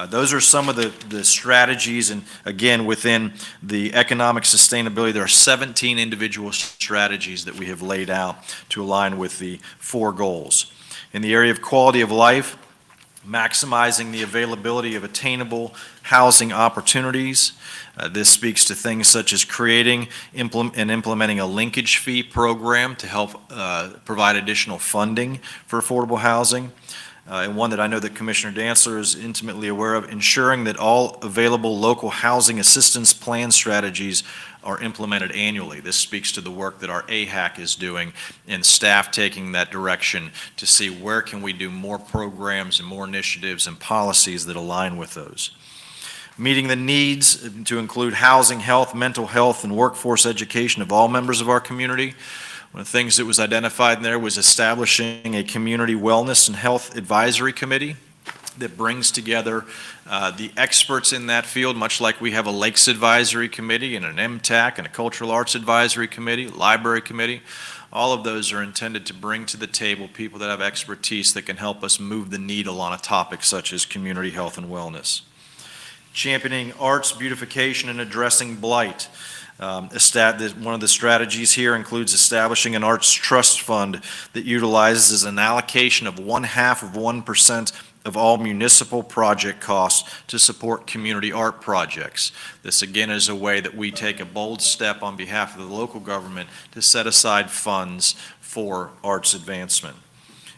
Those are some of the strategies, and again, within the economic sustainability, there are 17 individual strategies that we have laid out to align with the 4 goals. In the area of quality of life, maximizing the availability of attainable housing opportunities. This speaks to things such as creating and implementing a linkage fee program to help provide additional funding for affordable housing. And one that I know that Commissioner Dantzler is intimately aware of, ensuring that all available local housing assistance plan strategies are implemented annually. This speaks to the work that our AHAC is doing and staff taking that direction to see where can we do more programs and more initiatives and policies that align with those. Meeting the needs to include housing, health, mental health, and workforce education of all members of our community. One of the things that was identified in there was establishing a community wellness and health advisory committee that brings together the experts in that field, much like we have a Lakes Advisory Committee and an MTAC and a Cultural Arts Advisory Committee, Library Committee. All of those are intended to bring to the table people that have expertise that can help us move the needle on a topic such as community health and wellness. Championing arts beautification and addressing blight. One of the strategies here includes establishing an arts trust fund that utilizes an allocation of 0.5% of all municipal project costs to support community art projects. This again is a way that we take a bold step on behalf of the local government to set aside funds for arts advancement.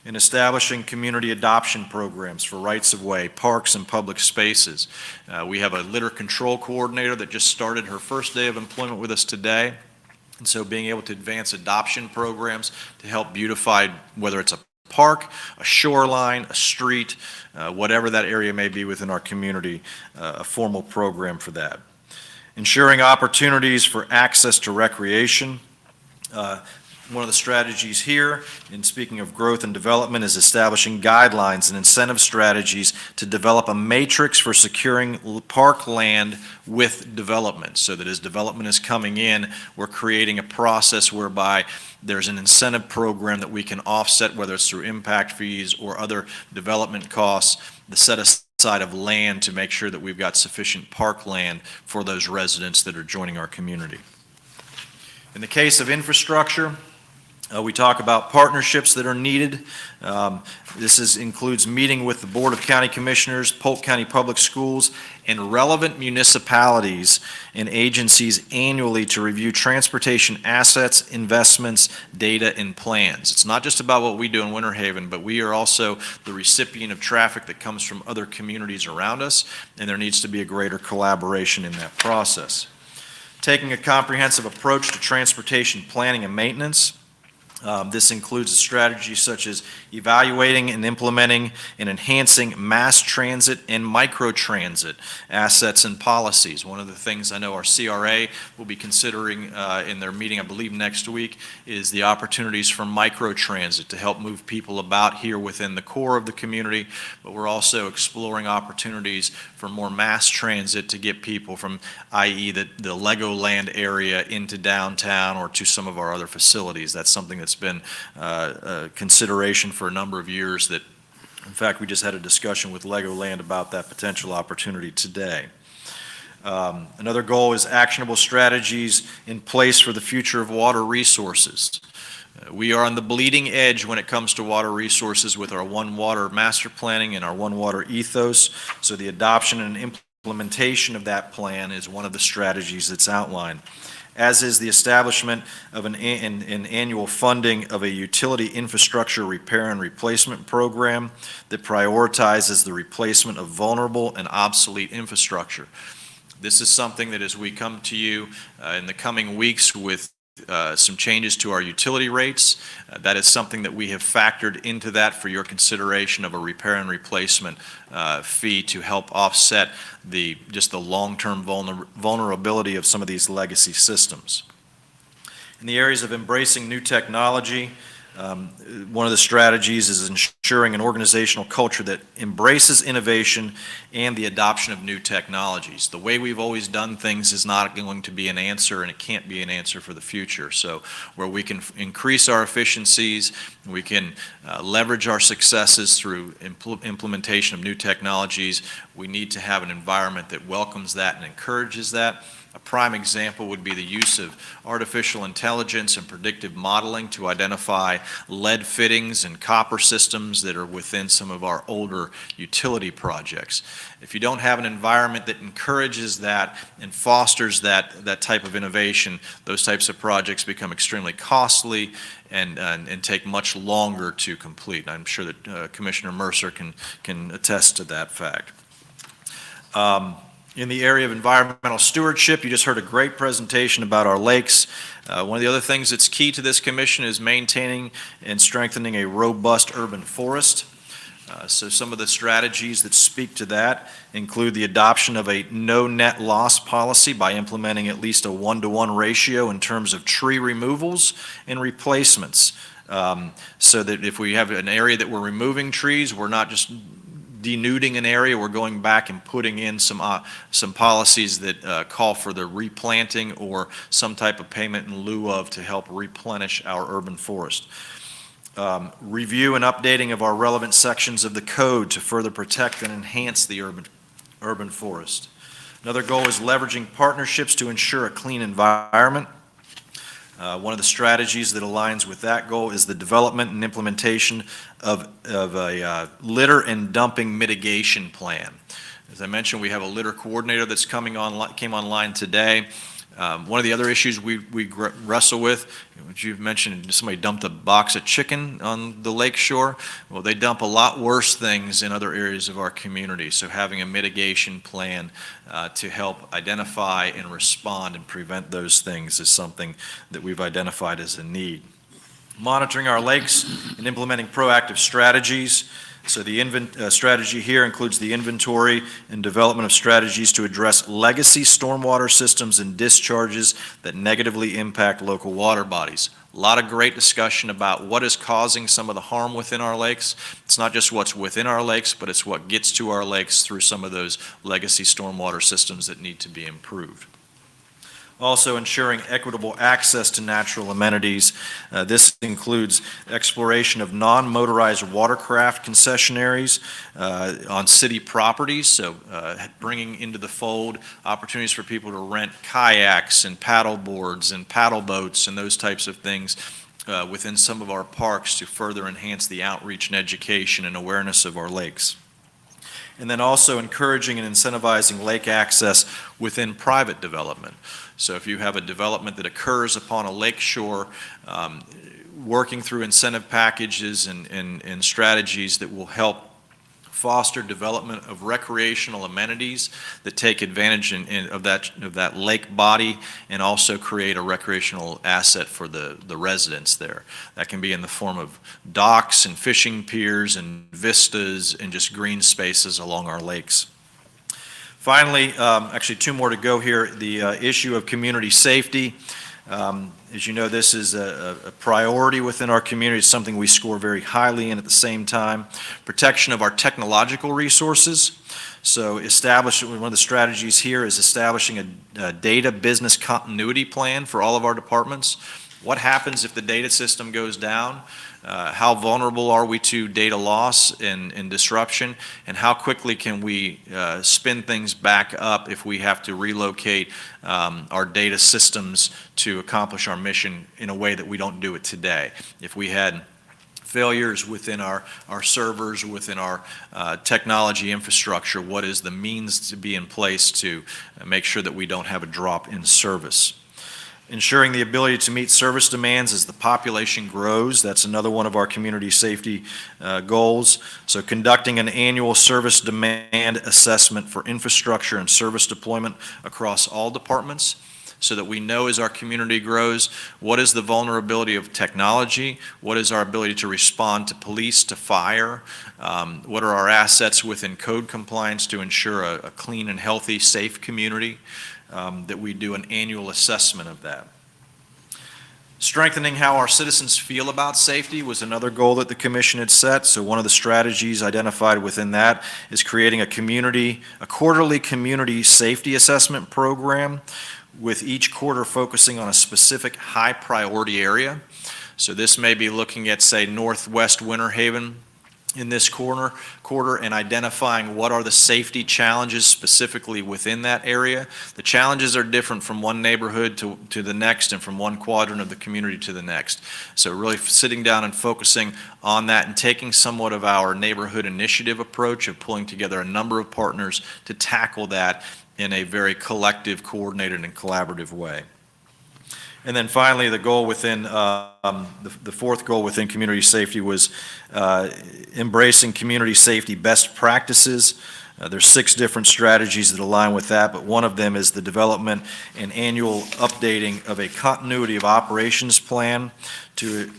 In establishing community adoption programs for rights-of-way, parks, and public spaces. We have a litter control coordinator that just started her first day of employment with us today. And so being able to advance adoption programs to help beautify, whether it's a park, a shoreline, a street, whatever that area may be within our community, a formal program for that. Ensuring opportunities for access to recreation. One of the strategies here, in speaking of growth and development, is establishing guidelines and incentive strategies to develop a matrix for securing park land with development, so that as development is coming in, we're creating a process whereby there's an incentive program that we can offset, whether it's through impact fees or other development costs, the set aside of land to make sure that we've got sufficient park land for those residents that are joining our community. In the case of infrastructure, we talk about partnerships that are needed. This includes meeting with the Board of County Commissioners, Polk County Public Schools, and relevant municipalities and agencies annually to review transportation assets, investments, data, and plans. It's not just about what we do in Winter Haven, but we are also the recipient of traffic that comes from other communities around us, and there needs to be a greater collaboration in that process. Taking a comprehensive approach to transportation planning and maintenance. This includes strategies such as evaluating and implementing and enhancing mass transit and microtransit assets and policies. One of the things I know our CRA will be considering in their meeting, I believe next week, is the opportunities for microtransit to help move people about here within the core of the community, but we're also exploring opportunities for more mass transit to get people from, i.e. the Legoland area into downtown or to some of our other facilities. That's something that's been a consideration for a number of years that, in fact, we just had a discussion with Legoland about that potential opportunity today. Another goal is actionable strategies in place for the future of water resources. We are on the bleeding edge when it comes to water resources with our One Water master planning and our One Water ethos, so the adoption and implementation of that plan is one of the strategies that's outlined, as is the establishment of an annual funding of a utility infrastructure repair and replacement program that prioritizes the replacement of vulnerable and obsolete infrastructure. This is something that as we come to you in the coming weeks with some changes to our utility rates. That is something that we have factored into that for your consideration of a repair and replacement fee to help offset just the long-term vulnerability of some of these legacy systems. In the areas of embracing new technology, one of the strategies is ensuring an organizational culture that embraces innovation and the adoption of new technologies. The way we've always done things is not going to be an answer, and it can't be an answer for the future. So where we can increase our efficiencies, we can leverage our successes through implementation of new technologies, we need to have an environment that welcomes that and encourages that. A prime example would be the use of artificial intelligence and predictive modeling to identify lead fittings and copper systems that are within some of our older utility projects. If you don't have an environment that encourages that and fosters that type of innovation, those types of projects become extremely costly and take much longer to complete. I'm sure that Commissioner Mercer can attest to that fact. In the area of environmental stewardship, you just heard a great presentation about our lakes. One of the other things that's key to this commission is maintaining and strengthening a robust urban forest. So some of the strategies that speak to that include the adoption of a no net loss policy by implementing at least a 1-to-1 ratio in terms of tree removals and replacements. So that if we have an area that we're removing trees, we're not just denuding an area, we're going back and putting in some policies that call for the replanting or some type of payment in lieu of to help replenish our urban forest. Review and updating of our relevant sections of the code to further protect and enhance the urban forest. Another goal is leveraging partnerships to ensure a clean environment. One of the strategies that aligns with that goal is the development and implementation of a litter and dumping mitigation plan. As I mentioned, we have a litter coordinator that's came online today. One of the other issues we wrestle with, which you've mentioned, somebody dumped a box of chicken on the lake shore. Well, they dump a lot worse things in other areas of our community. So having a mitigation plan to help identify and respond and prevent those things is something that we've identified as a need. Monitoring our lakes and implementing proactive strategies. So the strategy here includes the inventory and development of strategies to address legacy stormwater systems and discharges that negatively impact local water bodies. A lot of great discussion about what is causing some of the harm within our lakes. It's not just what's within our lakes, but it's what gets to our lakes through some of those legacy stormwater systems that need to be improved. Also ensuring equitable access to natural amenities. This includes exploration of non-motorized watercraft concessionaires on city properties, so bringing into the fold opportunities for people to rent kayaks and paddle boards and paddle boats and those types of things within some of our parks to further enhance the outreach and education and awareness of our lakes. And then also encouraging and incentivizing lake access within private development. So if you have a development that occurs upon a lake shore, working through incentive packages and strategies that will help foster development of recreational amenities that take advantage of that lake body and also create a recreational asset for the residents there. That can be in the form of docks and fishing piers and vistas and just green spaces along our lakes. Finally, actually two more to go here, the issue of community safety. As you know, this is a priority within our community. It's something we score very highly in at the same time. Protection of our technological resources. So one of the strategies here is establishing a data business continuity plan for all of our departments. What happens if the data system goes down? How vulnerable are we to data loss and disruption? And how quickly can we spin things back up if we have to relocate our data systems to accomplish our mission in a way that we don't do it today? If we had failures within our servers, within our technology infrastructure, what is the means to be in place to make sure that we don't have a drop in service? Ensuring the ability to meet service demands as the population grows. That's another one of our community safety goals. So conducting an annual service demand assessment for infrastructure and service deployment across all departments. so that we know as our community grows, what is the vulnerability of technology, what is our ability to respond to police, to fire, what are our assets within code compliance to ensure a clean and healthy, safe community, that we do an annual assessment of that. Strengthening how our citizens feel about safety was another goal that the commission had set. So one of the strategies identified within that is creating a quarterly community safety assessment program, with each quarter focusing on a specific high priority area. So this may be looking at, say, Northwest Winter Haven in this quarter and identifying what are the safety challenges specifically within that area. The challenges are different from one neighborhood to the next and from one quadrant of the community to the next. So really sitting down and focusing on that and taking somewhat of our neighborhood initiative approach of pulling together a number of partners to tackle that in a very collective, coordinated, and collaborative way. And then finally, the goal within, the fourth goal within community safety was embracing community safety best practices. There's 6 different strategies that align with that, but one of them is the development and annual updating of a continuity of operations plan to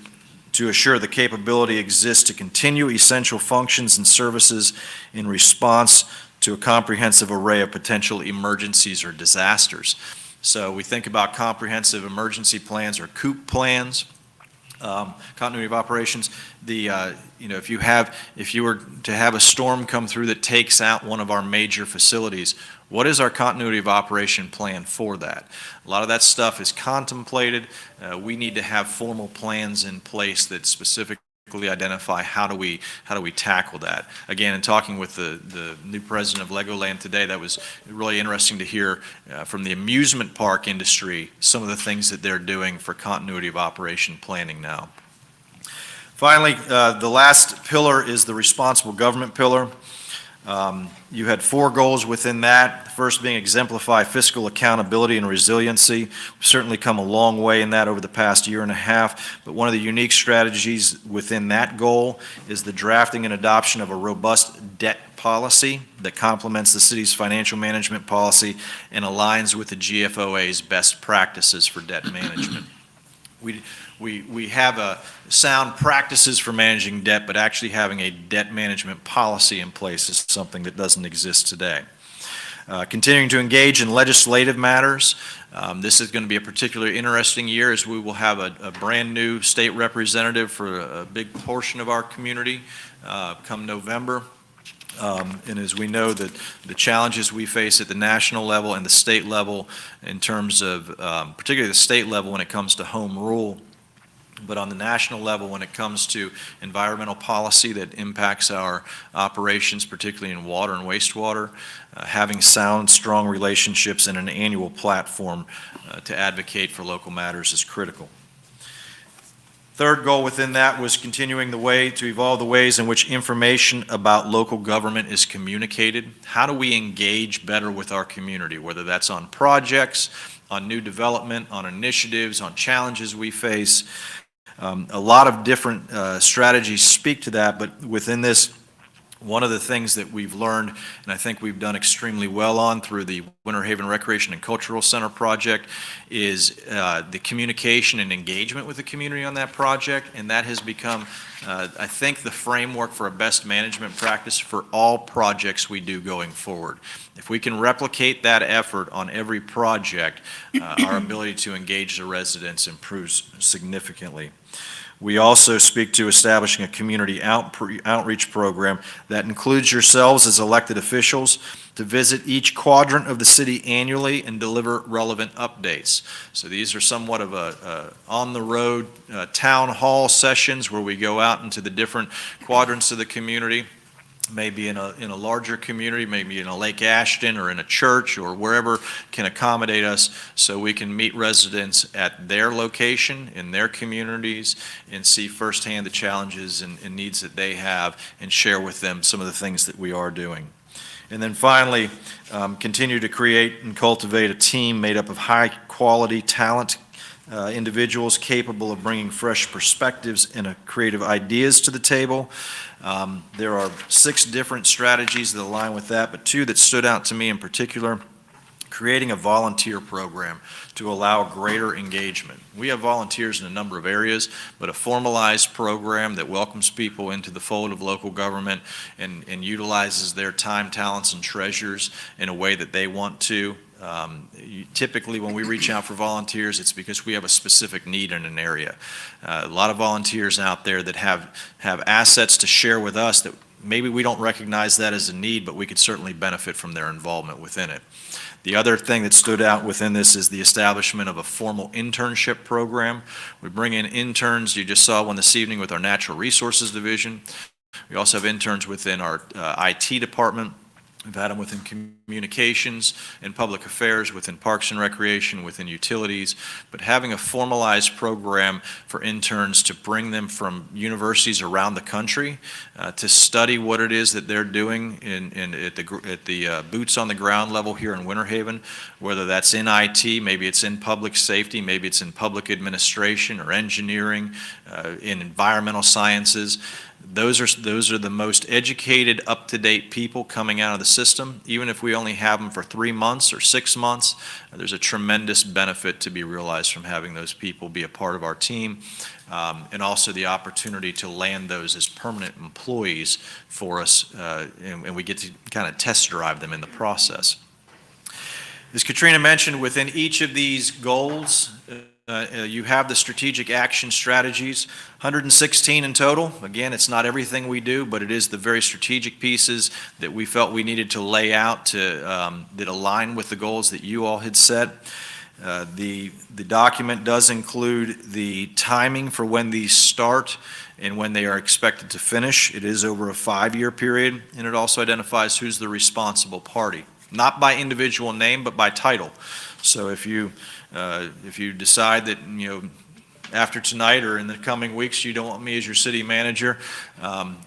assure the capability exists to continue essential functions and services in response to a comprehensive array of potential emergencies or disasters. So we think about comprehensive emergency plans or COOP plans, continuity of operations. If you were to have a storm come through that takes out one of our major facilities, what is our continuity of operation plan for that? A lot of that stuff is contemplated. We need to have formal plans in place that specifically identify how do we tackle that. Again, in talking with the new president of Legoland today, that was really interesting to hear from the amusement park industry some of the things that they're doing for continuity of operation planning now. Finally, the last pillar is the responsible government pillar. You had 4 goals within that, the first being exemplify fiscal accountability and resiliency. We've certainly come a long way in that over the past year and a half, but one of the unique strategies within that goal is the drafting and adoption of a robust debt policy that complements the city's financial management policy and aligns with the GFOA's best practices for debt management. We have sound practices for managing debt, but actually having a debt management policy in place is something that doesn't exist today. Continuing to engage in legislative matters. This is going to be a particularly interesting year, as we will have a brand new state representative for a big portion of our community come November. And as we know, that the challenges we face at the national level and the state level in terms of, particularly the state level when it comes to home rule, but on the national level when it comes to environmental policy that impacts our operations, particularly in water and wastewater, having sound, strong relationships and an annual platform to advocate for local matters is critical. Third goal within that was continuing to evolve the ways in which information about local government is communicated. How do we engage better with our community, whether that's on projects, on new development, on initiatives, on challenges we face. A lot of different strategies speak to that, but within this, one of the things that we've learned, and I think we've done extremely well on through the Winter Haven Recreation and Cultural Center project, is the communication and engagement with the community on that project, and that has become, I think, the framework for a best management practice for all projects we do going forward. If we can replicate that effort on every project, our ability to engage the residents improves significantly. We also speak to establishing a community outreach program that includes yourselves as elected officials to visit each quadrant of the city annually and deliver relevant updates. So these are somewhat of on-the-road town hall sessions where we go out into the different quadrants of the community, maybe in a larger community, maybe in a Lake Ashton or in a church or wherever can accommodate us, so we can meet residents at their location, in their communities, and see firsthand the challenges and needs that they have and share with them some of the things that we are doing. And then finally, continue to create and cultivate a team made up of high-quality talent, individuals capable of bringing fresh perspectives and creative ideas to the table. There are 6 different strategies that align with that, but 2 that stood out to me in particular creating a volunteer program to allow greater engagement. We have volunteers in a number of areas, but a formalized program that welcomes people into the fold of local government and utilizes their time, talents, and treasures in a way that they want to. Typically, when we reach out for volunteers, it's because we have a specific need in an area. A lot of volunteers out there that have assets to share with us that maybe we don't recognize that as a need, but we could certainly benefit from their involvement within it. The other thing that stood out within this is the establishment of a formal internship program. We bring in interns. You just saw one this evening with our Natural Resources Division. We also have interns within our IT department. We've had them within communications and public affairs, within parks and recreation, within utilities, but having a formalized program for interns to bring them from universities around the country to study what it is that they're doing at the boots on the ground level here in Winter Haven, whether that's in IT, maybe it's in public safety, maybe it's in public administration or engineering, in environmental sciences. Those are the most educated, up-to-date people coming out of the system. Even if we only have them for 3 months or 6 months, there's a tremendous benefit to be realized from having those people be a part of our team, and also the opportunity to land those as permanent employees for us, and we get to kind of test drive them in the process. As Katrina mentioned, within each of these goals, you have the strategic action strategies, 116 in total. Again, it's not everything we do, but it is the very strategic pieces that we felt we needed to lay out that align with the goals that you all had set. The document does include the timing for when these start and when they are expected to finish. It is over a 5-year period, and it also identifies who's the responsible party, not by individual name, but by title. So if you decide that, after tonight or in the coming weeks, you don't want me as your city manager,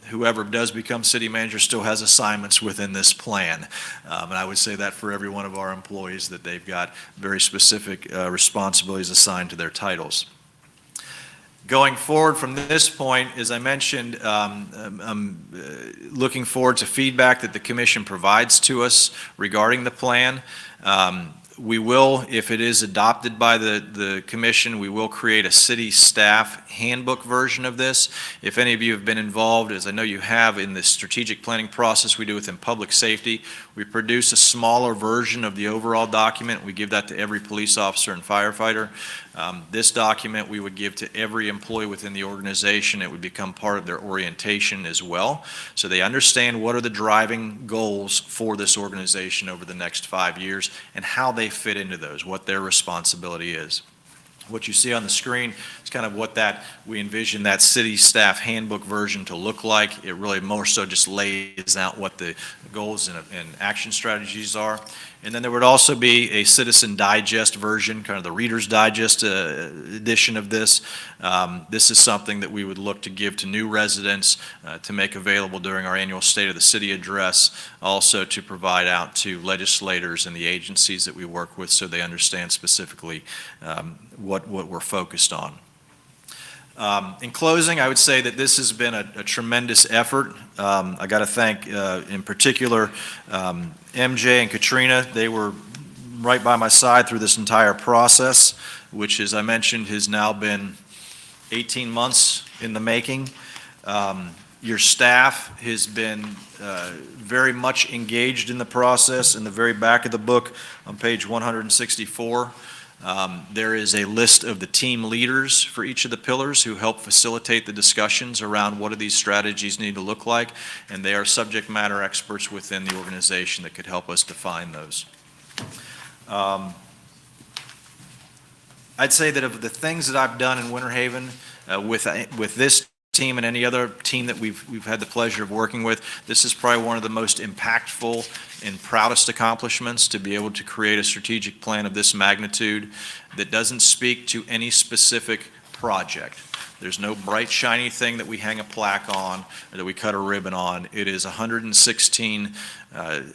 whoever does become city manager still has assignments within this plan. And I would say that for every one of our employees, that they've got very specific responsibilities assigned to their titles. Going forward from this point, as I mentioned, I'm looking forward to feedback that the commission provides to us regarding the plan. We will, if it is adopted by the commission, we will create a city staff handbook version of this. If any of you have been involved, as I know you have, in the strategic planning process we do within public safety, we produce a smaller version of the overall document. We give that to every police officer and firefighter. This document we would give to every employee within the organization. It would become part of their orientation as well, so they understand what are the driving goals for this organization over the next 5 years and how they fit into those, what their responsibility is. What you see on the screen is kind of what we envision that city staff handbook version to look like. It really more so just lays out what the goals and action strategies are. And then there would also be a Citizen Digest version, kind of the Reader's Digest edition of this. This is something that we would look to give to new residents to make available during our annual State of the City address, also to provide out to legislators and the agencies that we work with so they understand specifically what we're focused on. In closing, I would say that this has been a tremendous effort. I got to thank, in particular, MJ and Katrina. They were right by my side through this entire process, which, as I mentioned, has now been 18 months in the making. Your staff has been very much engaged in the process. In the very back of the book, on page 164, there is a list of the team leaders for each of the pillars who help facilitate the discussions around what do these strategies need to look like, and they are subject matter experts within the organization that could help us define those. I'd say that of the things that I've done in Winter Haven with this team and any other team that we've had the pleasure of working with, this is probably one of the most impactful and proudest accomplishments, to be able to create a strategic plan of this magnitude that doesn't speak to any specific project. There's no bright, shiny thing that we hang a plaque on or that we cut a ribbon on. It is 116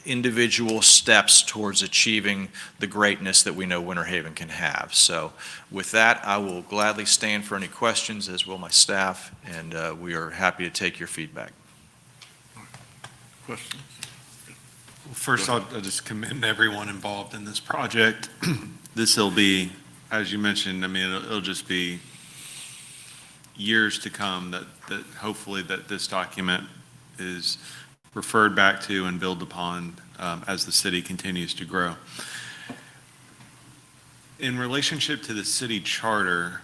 individual steps towards achieving the greatness that we know Winter Haven can have. So with that, I will gladly stand for any questions, as will my staff, and we are happy to take your feedback. Questions? First, I'll just commend everyone involved in this project. This will be, as you mentioned, I mean, it'll just be years to come that hopefully that this document is referred back to and built upon as the city continues to grow. In relationship to the city charter,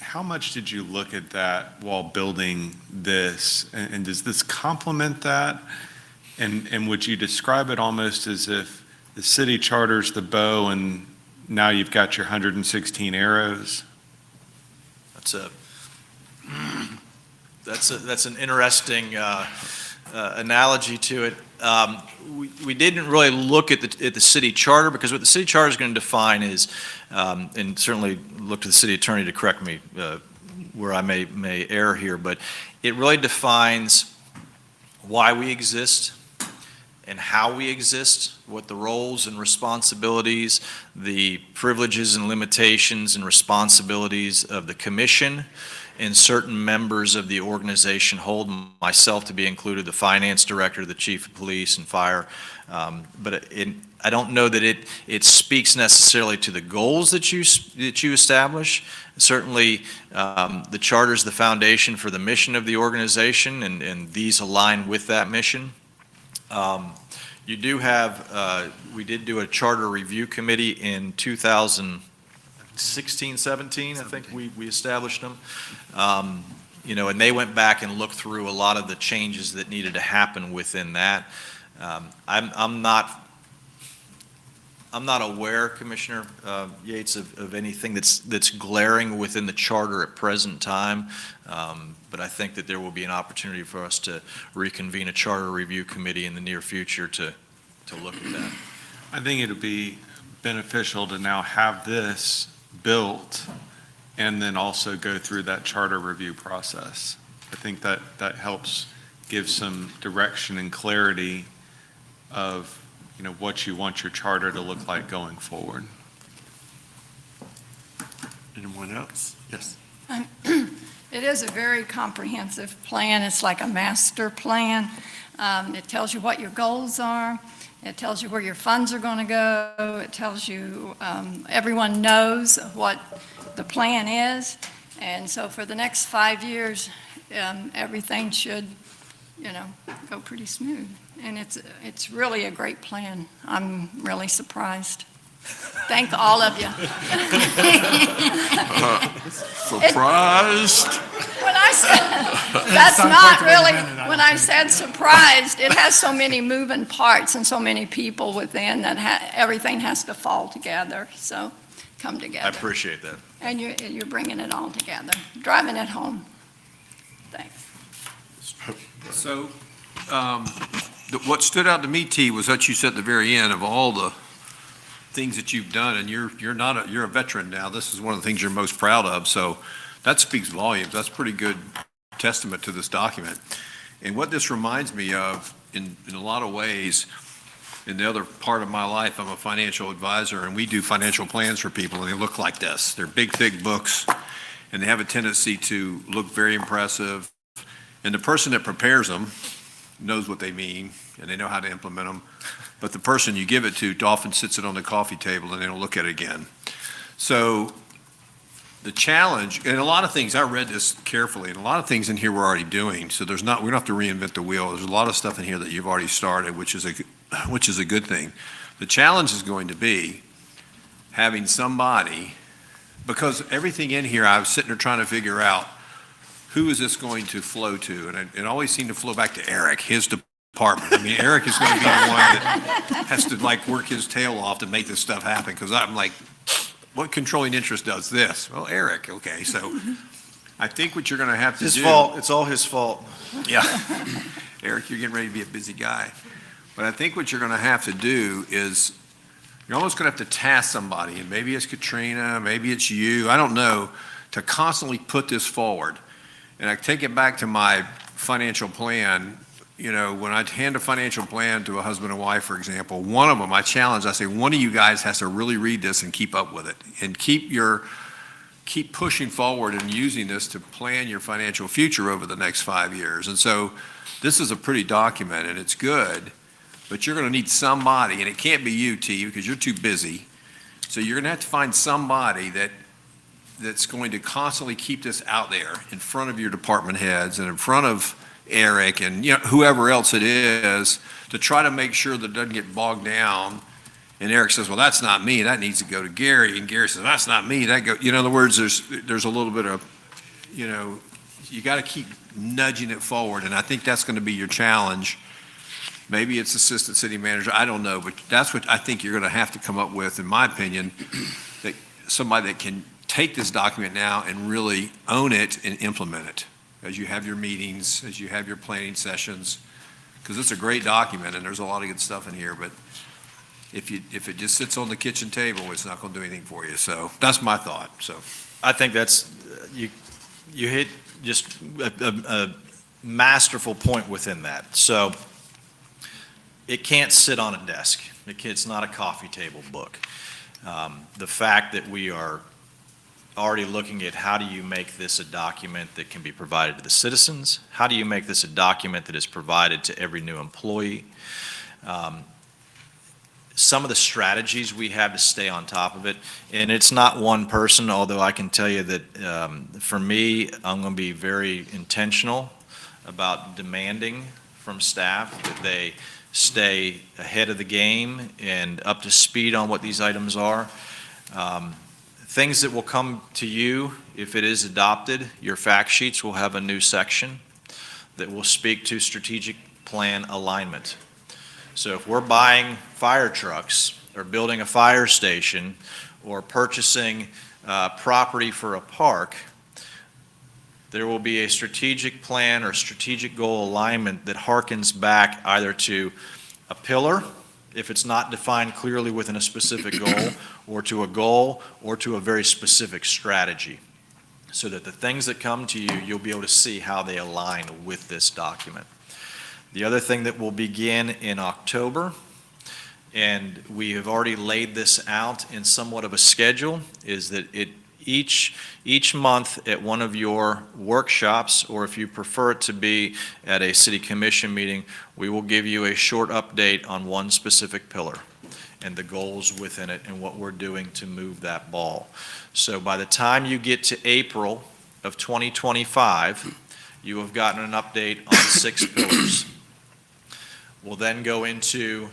how much did you look at that while building this? And does this complement that? And would you describe it almost as if the city charter's the bow and now you've got your 116 arrows? That's an interesting analogy to it. We didn't really look at the city charter, because what the city charter is going to define is, and certainly look to the city attorney to correct me where I may err here, but it really defines why we exist and how we exist, what the roles and responsibilities, the privileges and limitations and responsibilities of the commission and certain members of the organization hold, myself to be included, the finance director, the chief of police and fire. But I don't know that it speaks necessarily to the goals that you establish. Certainly, the charter is the foundation for the mission of the organization, and these align with that mission. You do have, we did do a charter review committee in 2016, 17, I think we established them. You know, and they went back and looked through a lot of the changes that needed to happen within that. I'm not aware, Commissioner Yates, of anything that's glaring within the charter at present time. But I think that there will be an opportunity for us to reconvene a charter review committee in the near future to look at that. I think it'll be beneficial to now have this built and then also go through that charter review process. I think that helps give some direction and clarity of, you know, what you want your charter to look like going forward. Anyone else? Yes. It is a very comprehensive plan. It's like a master plan. It tells you what your goals are. It tells you where your funds are going to go. It tells you, everyone knows what the plan is. And so for the next 5 years, everything should, you know, go pretty smooth. And it's really a great plan. I'm really surprised. Thank all of you. Surprised? When I said, that's not really, when I said surprised, it has so many moving parts and so many people within that everything has to fall together, so come together. I appreciate that. And you're bringing it all together, driving it home. Thanks. So, what stood out to me, T, was that you said at the very end of all the things that you've done, and you're a veteran now. This is one of the things you're most proud of. So that speaks volumes. That's pretty good testament to this document. And what this reminds me of, in a lot of ways, in the other part of my life, I'm a financial advisor, and we do financial plans for people, and they look like this. They're big, thick books, and they have a tendency to look very impressive. And the person that prepares them knows what they mean, and they know how to implement them. But the person you give it to often sits it on the coffee table and they don't look at it again. So the challenge, and a lot of things, I read this carefully, and a lot of things in here we're already doing. So we don't have to reinvent the wheel. There's a lot of stuff in here that you've already started, which is a good thing. The challenge is going to be having somebody, because everything in here, I was sitting there trying to figure out, who is this going to flow to? And it always seemed to flow back to Eric, his department. I mean, Eric is going to be the one that has to like work his tail off to make this stuff happen, because I'm like, what controlling interest does this? Well, Eric, okay, so I think what you're going to have to do. His fault, it's all his fault. Yeah. Eric, you're getting ready to be a busy guy. But I think what you're going to have to do is, you're almost going to have to task somebody, and maybe it's Katrina, maybe it's you, I don't know, to constantly put this forward. And I take it back to my financial plan. You know, when I hand a financial plan to a husband and wife, for example, one of them, I challenge, I say, one of you guys has to really read this and keep up with it, and keep your keep pushing forward and using this to plan your financial future over the next 5 years. And so this is a pretty document, and it's good, but you're going to need somebody, and it can't be you, T, because you're too busy. So you're going to have to find somebody that's going to constantly keep this out there in front of your department heads and in front of Eric and, you know, whoever else it is, to try to make sure that it doesn't get bogged down. And Eric says, well, that's not me, that needs to go to Gary. And Gary says, that's not me, that go, you know, in other words, there's a little bit of, you know, you got to keep nudging it forward. And I think that's going to be your challenge. Maybe it's assistant city manager, I don't know, but that's what I think you're going to have to come up with, in my opinion, that somebody that can take this document now and really own it and implement it as you have your meetings, as you have your planning sessions, because it's a great document and there's a lot of good stuff in here, but if it just sits on the kitchen table, it's not going to do anything for you. So that's my thought, so. I think that's, you hit just a masterful point within that. So it can't sit on a desk. It's not a coffee table book. The fact that we are already looking at how do you make this a document that can be provided to the citizens? How do you make this a document that is provided to every new employee? Some of the strategies we have to stay on top of it, and it's not one person, although I can tell you that for me, I'm going to be very intentional about demanding from staff that they stay ahead of the game and up to speed on what these items are. Things that will come to you if it is adopted, your fact sheets will have a new section that will speak to strategic plan alignment. So if we're buying fire trucks or building a fire station or purchasing property for a park, there will be a strategic plan or strategic goal alignment that harkens back either to a pillar, if it's not defined clearly within a specific goal, or to a goal, or to a very specific strategy, so that the things that come to you, you'll be able to see how they align with this document. The other thing that will begin in October, and we have already laid this out in somewhat of a schedule, is that each month at one of your workshops, or if you prefer it to be at a city commission meeting, we will give you a short update on one specific pillar and the goals within it and what we're doing to move that ball. So by the time you get to April of 2025, you have gotten an update on 6 pillars. We'll then go into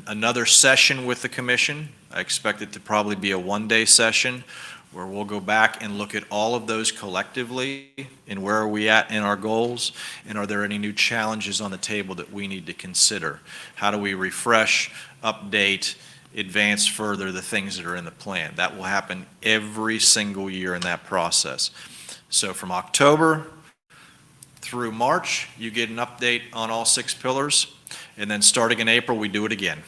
another session with the commission. I expect it to probably be a one-day session where we'll go back and look at all of those collectively and where are we at in our goals, and are there any new challenges on the table that we need to consider? How do we refresh, update, advance further the things that are in the plan? That will happen every single year in that process. So from October through March, you get an update on all 6 pillars, and then starting in April, we do it again.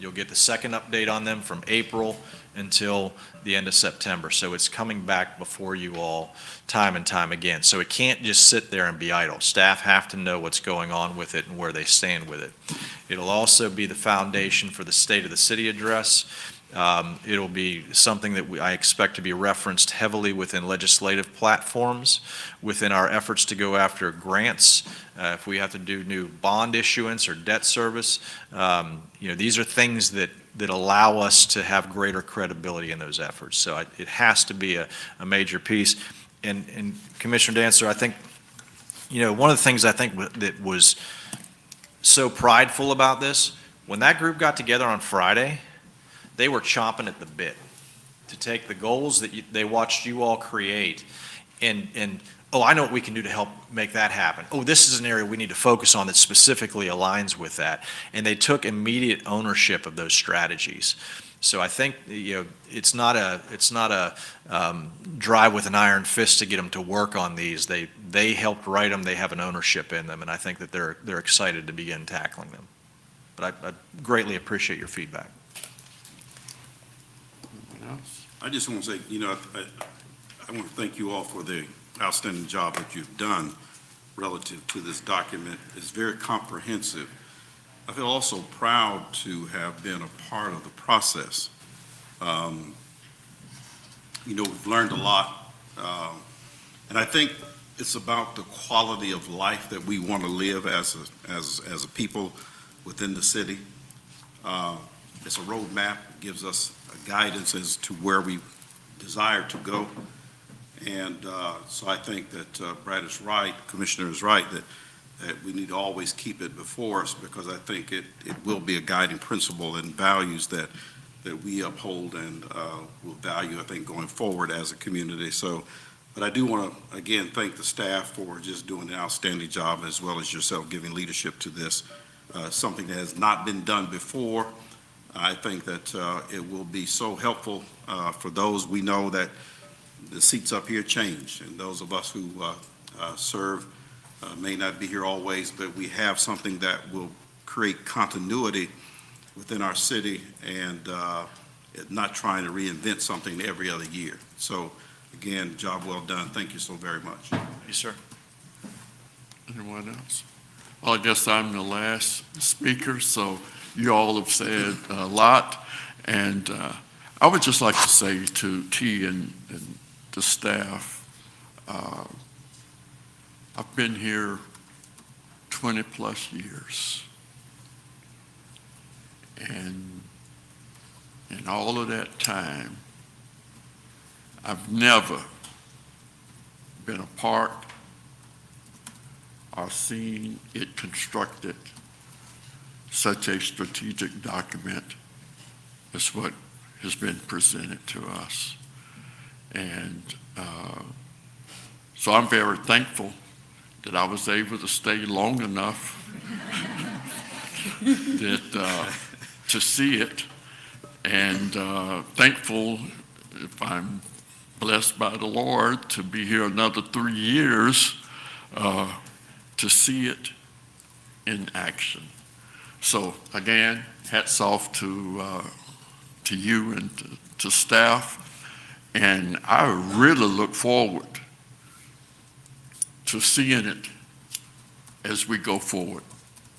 You'll get the second update on them from April until the end of September. So it's coming back before you all time and time again. So it can't just sit there and be idle. Staff have to know what's going on with it and where they stand with it. It'll also be the foundation for the State of the City address. It'll be something that I expect to be referenced heavily within legislative platforms, within our efforts to go after grants, if we have to do new bond issuance or debt service. These are things that allow us to have greater credibility in those efforts. So it has to be a major piece. And Commissioner Dantzler, I think, one of the things I think that was so prideful about this, when that group got together on Friday, they were chomping at the bit to take the goals that they watched you all create and I know what we can do to help make that happen. Oh, this is an area we need to focus on that specifically aligns with that. And they took immediate ownership of those strategies. So I think, it's not a drive with an iron fist to get them to work on these. They helped write them. They have an ownership in them, and I think that they're excited to begin tackling them. But I greatly appreciate your feedback. I just want to say, I want to thank you all for the outstanding job that you've done relative to this document. It's very comprehensive. I feel also proud to have been a part of the process. we've learned a lot. And I think it's about the quality of life that we want to live as a people within the city. It's a roadmap, gives us a guidance as to where we desire to go. And so I think that Brad is right, Commissioner is right, that we need to always keep it before us, because I think it will be a guiding principle and values that we uphold and will value, I think, going forward as a community. So, but I do want to, again, thank the staff for just doing an outstanding job, as well as yourself giving leadership to this, something that has not been done before. I think that it will be so helpful for those. We know that the seats up here change, and those of us who serve may not be here always, but we have something that will create continuity within our city, and not trying to reinvent something every other year. So again, job well done. Thank you so very much. Yes, sir. Anyone else? Well, I guess I'm the last speaker, so you all have said a lot. And I would just like to say to T and the staff, I've been here 20 plus years. And in all of that time, I've never been a part or seen it constructed such a strategic document as what has been presented to us. And so I'm very thankful that I was able to stay long enough that to see it, and thankful, if I'm blessed by the Lord, to be here another 3 years to see it in action. So again, hats off to you and to staff, and I really look forward to seeing it as we go forward.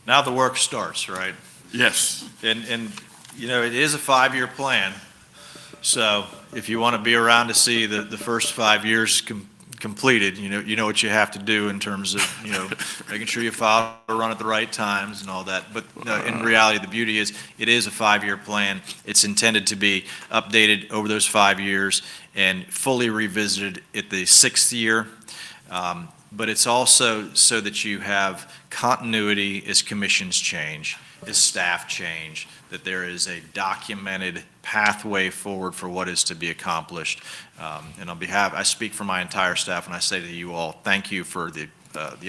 Now the work starts, right? Yes. And you know, it is a 5-year plan. So if you want to be around to see the first 5 years completed, you know what you have to do in terms of, making sure you file to run at the right times and all that. But in reality, the beauty is it is a 5-year plan. It's intended to be updated over those 5 years and fully revisited at the 6th year. But it's also so that you have continuity as commissions change, as staff change, that there is a documented pathway forward for what is to be accomplished. And on behalf, I speak for my entire staff when I say to you all, thank you for the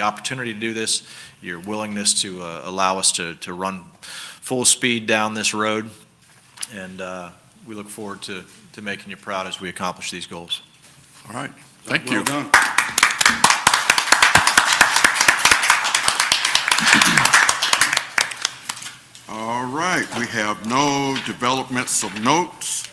opportunity to do this, your willingness to allow us to run full speed down this road. And we look forward to making you proud as we accomplish these goals. All right. Thank you. Well done. All right, we have no developments of notes.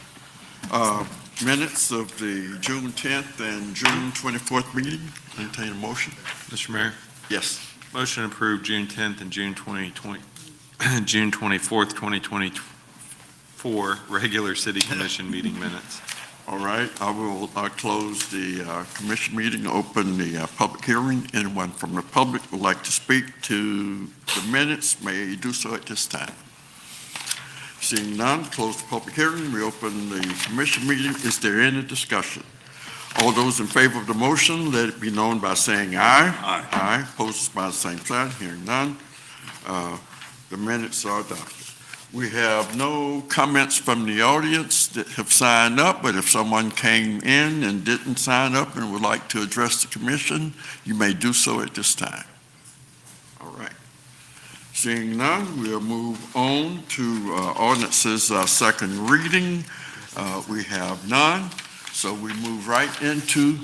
Minutes of the June 10th and June 24th meeting. Entertain a motion. Mr. Mayor, Yes. motion to approve June 10th and June 24th, 2024 regular city commission meeting minutes. All right, I will close the commission meeting, open the public hearing. Anyone from the public would like to speak to the minutes may do so at this time. Seeing none, close the public hearing, we open the commission meeting. Is there any discussion? All those in favor of the motion, let it be known by saying aye. Aye. Aye, opposed by the same sign, hearing none. The minutes are adopted. We have no comments from the audience that have signed up, but if someone came in and didn't sign up and would like to address the commission, you may do so at this time. All right. Seeing none, we'll move on to ordinances second reading. We have none, so we move right into,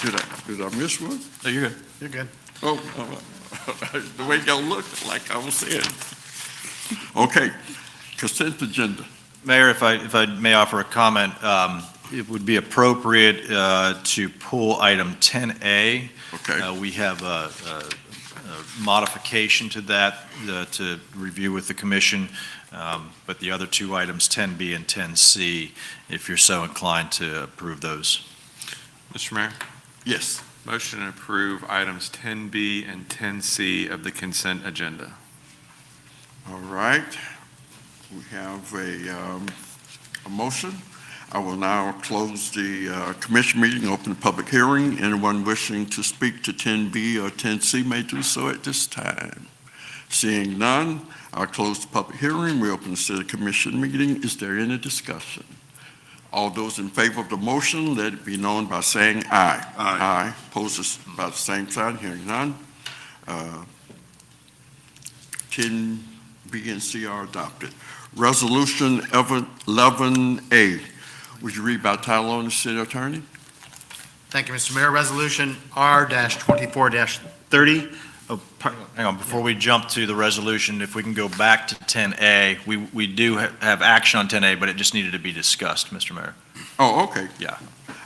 did I miss one? No, you're good. You're good. Oh, the way y'all look, like I was saying. Okay, consent agenda. Mayor, if I may offer a comment, it would be appropriate to pull item 10A. Okay. We have modification to that to review with the commission. But the other two items, 10B and 10C, if you're so inclined to approve those. Mr. Mayor, Yes. motion to approve items 10B and 10C of the consent agenda. All right. We have a motion. I will now close the commission meeting, open the public hearing. Anyone wishing to speak to 10B or 10C may do so at this time. Seeing none, I'll close the public hearing. We open the city commission meeting. Is there any discussion? All those in favor of the motion, let it be known by saying aye. Aye. Opposed by the same sign, hearing none. 10B and C are adopted. Resolution 11A. Would you read by title only, City Attorney? Thank you, Mr. Mayor. Resolution R-24-30. Hang on, before we jump to the resolution, if we can go back to 10A, we do have action on 10A, but it just needed to be discussed, Mr. Mayor. Oh, okay. Yeah.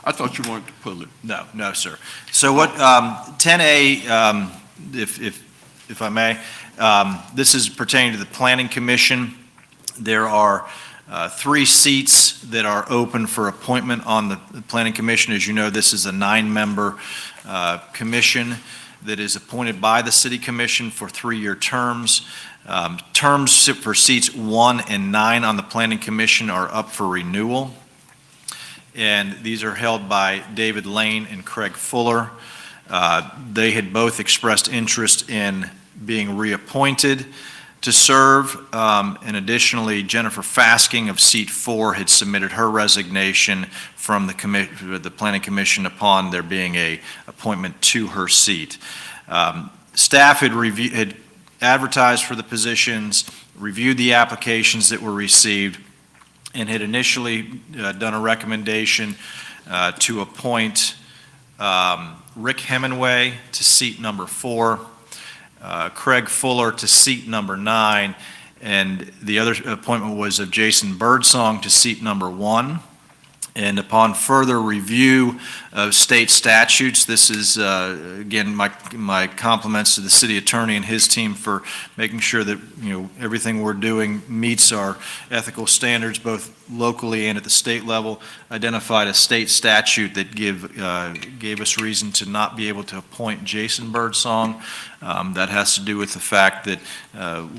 I thought you wanted to pull it. No, sir. So what, 10A, if I may, this is pertaining to the Planning Commission. There are 3 seats that are open for appointment on the Planning Commission. As you know, this is a 9-member commission that is appointed by the City Commission for 3-year terms. Terms for seats 1 and 9 on the Planning Commission are up for renewal. And these are held by David Lane and Craig Fuller. They had both expressed interest in being reappointed to serve. And additionally, Jennifer Fasking of seat 4 had submitted her resignation from the Planning Commission upon there being a appointment to her seat. Staff had advertised for the positions, reviewed the applications that were received, and had initially done a recommendation to appoint Rick Hemingway to seat number 4, Craig Fuller to seat number 9, and the other appointment was of Jason Birdsong to seat number 1. And upon further review of state statutes, this is, again, my compliments to the city attorney and his team for making sure that, everything we're doing meets our ethical standards, both locally and at the state level. Identified a state statute that gave us reason to not be able to appoint Jason Birdsong. That has to do with the fact that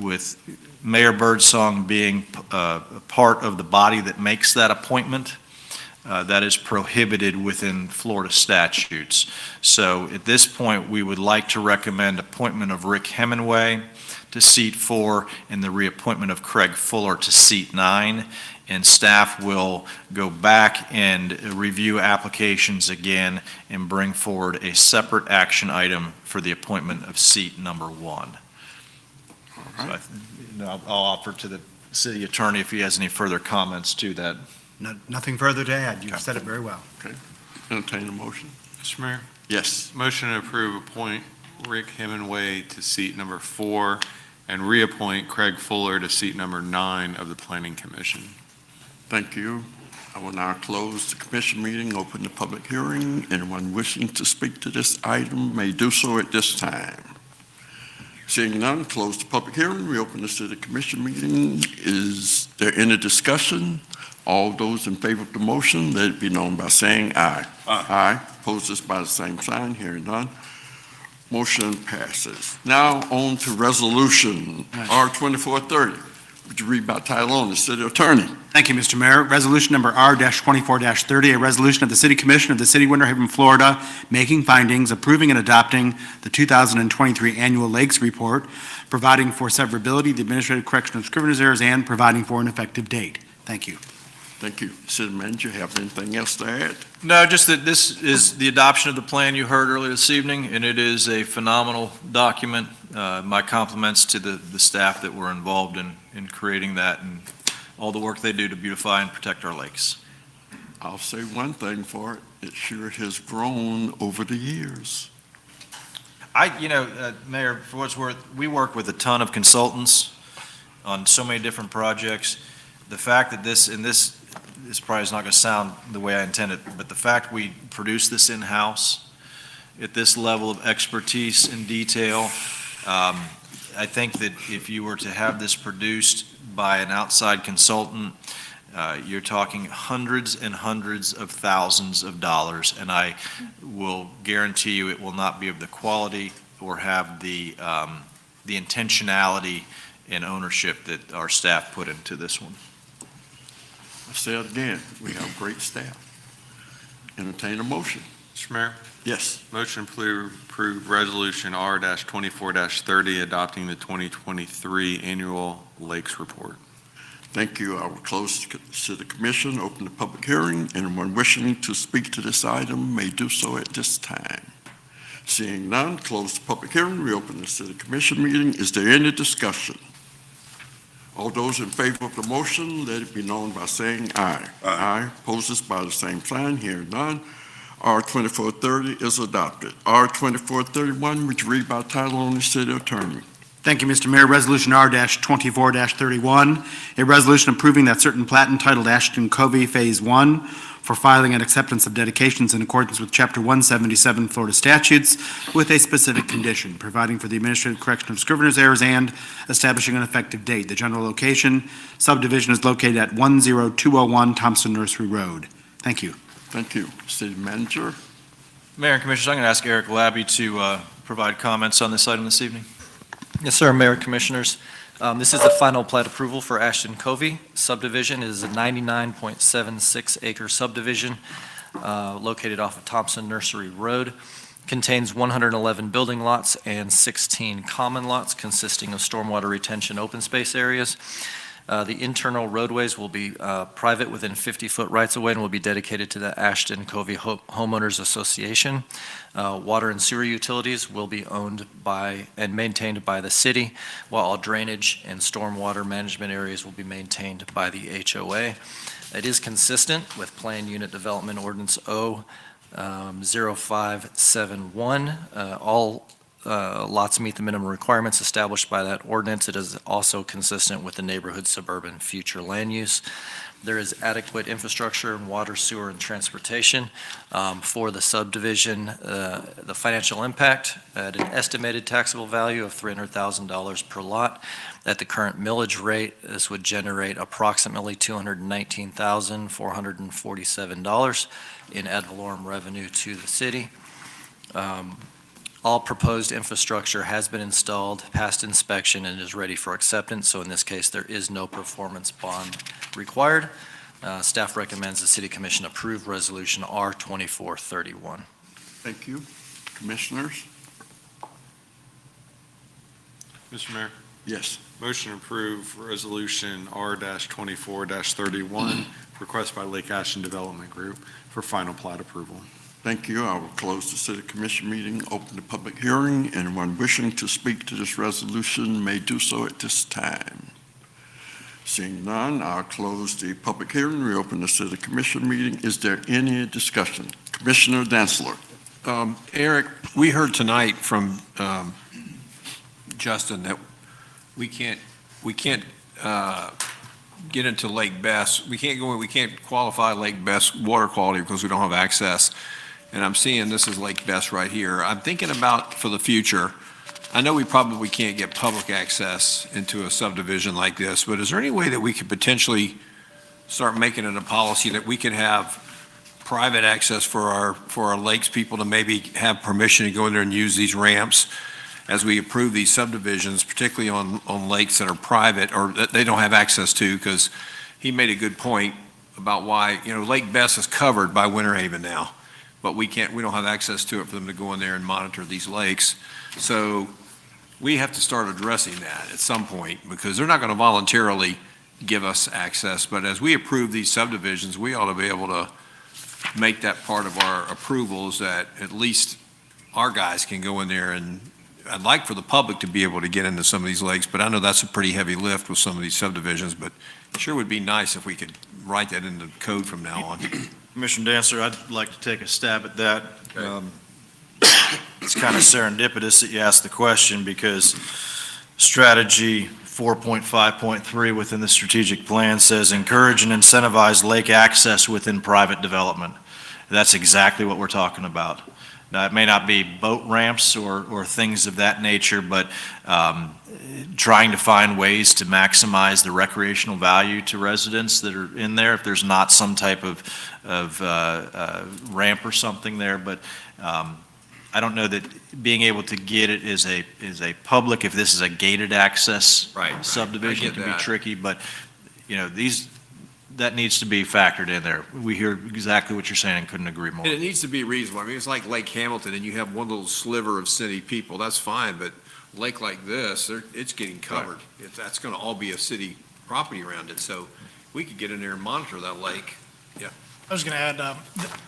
with Mayor Birdsong being a part of the body that makes that appointment, that is prohibited within Florida statutes. So at this point, we would like to recommend appointment of Rick Hemingway to seat 4 and the reappointment of Craig Fuller to seat 9. And staff will go back and review applications again and bring forward a separate action item for the appointment of seat number 1. All right. So I'll offer to the city attorney if he has any further comments to that. Nothing further to add. You've said it very well. Entertain a motion. Mr. Mayor, Yes. motion to approve appoint Rick Hemingway to seat number 4 and reappoint Craig Fuller to seat number 9 of the Planning Commission. Thank you. I will now close the commission meeting, open the public hearing. Anyone wishing to speak to this item may do so at this time. Seeing none, close the public hearing, reopen the city commission meeting. Is there any discussion? All those in favor of the motion, let it be known by saying aye. Aye. Opposed by the same sign, hearing none. Motion passes. Now on to resolution R-2430. Would you read by title only, City Attorney? Thank you, Mr. Mayor. Resolution number R-24-30, a resolution of the City Commission of the City of Winter Haven, Florida, making findings, approving and adopting the 2023 Annual Lakes Report, providing for severability, the administrative correction of scrivener's errors, and providing for an effective date. Thank you. Thank you. City Manager, have anything else to add? No, just that this is the adoption of the plan you heard earlier this evening, and it is a phenomenal document. My compliments to the staff that were involved in creating that and all the work they do to beautify and protect our lakes. I'll say one thing for it. It sure has grown over the years. Mayor, for what it's worth, we work with a ton of consultants on so many different projects. The fact that this probably is not going to sound the way I intended, but the fact we produce this in-house at this level of expertise and detail I think that if you were to have this produced by an outside consultant, you're talking hundreds and hundreds of thousands of dollars, and I will guarantee you it will not be of the quality or have the intentionality and ownership that our staff put into this one. I say it again, we have great staff. Entertain a motion. Mr. Mayor, Yes. motion to approve Resolution R-24-30, adopting the 2023 Annual Lakes Report. Thank you. I will close the City Commission, open the public hearing. Anyone wishing to speak to this item may do so at this time. Seeing none, close the public hearing, reopen the City Commission meeting. Is there any discussion? All those in favor of the motion, let it be known by saying aye. Aye. Opposed by the same sign. Hearing none. R-2430 is adopted. R-2431, which read by title only, City Attorney. Thank you, Mr. Mayor. Resolution R-24-31, a resolution approving that certain plat entitled Ashton Covey Phase 1 for filing and acceptance of dedications in accordance with Chapter 177 Florida statutes with a specific condition, providing for the administrative correction of scrivener's errors and establishing an effective date. The general location, subdivision is located at 10201 Thompson Nursery Road. Thank you. Thank you. City Manager. Mayor and Commissioners, I'm going to ask Eric Labby to provide comments on this item this evening. Yes, sir, Mayor, Commissioners. This is the final plat approval for Ashton Covey subdivision. It is a 99.76 acre subdivision located off of Thompson Nursery Road. Contains 111 building lots and 16 common lots consisting of stormwater retention open space areas. The internal roadways will be private within 50-foot rights-of-way and will be dedicated to the Ashton Covey Homeowners Association. Water and sewer utilities will be owned by and maintained by the city, while all drainage and stormwater management areas will be maintained by the HOA. It is consistent with Plan Unit Development Ordinance O-0571. All lots meet the minimum requirements established by that ordinance. It is also consistent with the neighborhood suburban future land use. There is adequate infrastructure in water, sewer, and transportation for the subdivision. The financial impact at an estimated taxable value of $300,000 per lot. At the current millage rate, this would generate approximately $219,447 in ad valorem revenue to the city. All proposed infrastructure has been installed, passed inspection, and is ready for acceptance. So in this case, there is no performance bond required. Staff recommends the City Commission approve Resolution R-2431. Thank you. Commissioners? Mr. Mayor, Yes. motion to approve Resolution R-24-31, request by Lake Ashton Development Group for final plat approval. Thank you. I will close the City Commission meeting, open the public hearing. Anyone wishing to speak to this resolution may do so at this time. Seeing none, I'll close the public hearing, reopen the City Commission meeting. Is there any discussion? Commissioner Dantzler. Eric, we heard tonight from Justin that we can't get into Lake Bess. We can't qualify Lake Bess water quality because we don't have access. And I'm seeing this is Lake Bess right here. I'm thinking about for the future, I know we probably can't get public access into a subdivision like this, but is there any way that we could potentially start making it a policy that we could have private access for our lakes people to maybe have permission to go in there and use these ramps as we approve these subdivisions, particularly on lakes that are private or that they don't have access to? Because he made a good point about why, Lake Bess is covered by Winter Haven now, but we don't have access to it for them to go in there and monitor these lakes. So we have to start addressing that at some point, because they're not going to voluntarily give us access. But as we approve these subdivisions, we ought to be able to make that part of our approvals, that at least our guys can go in there. And I'd like for the public to be able to get into some of these lakes, but I know that's a pretty heavy lift with some of these subdivisions, but it sure would be nice if we could write that into code from now on. Commissioner Dancer, I'd like to take a stab at that. It's kind of serendipitous that you asked the question, because strategy 4.5.3 within the strategic plan says encourage and incentivize lake access within private development. That's exactly what we're talking about. Now, it may not be boat ramps or things of that nature, but trying to find ways to maximize the recreational value to residents that are in there, if there's not some type of ramp or something there. But I don't know that being able to get it is a public, if this is a gated access Right. subdivision, I it get can be that. tricky, but, that needs to be factored in there. We hear exactly what you're saying and couldn't agree more. And it needs to be reasonable. I mean, it's like Lake Hamilton, and you have one little sliver of city people, that's fine, but a lake like this, it's getting covered. That's gonna all be a city property around it, so we could get in there and monitor that lake. I was going to add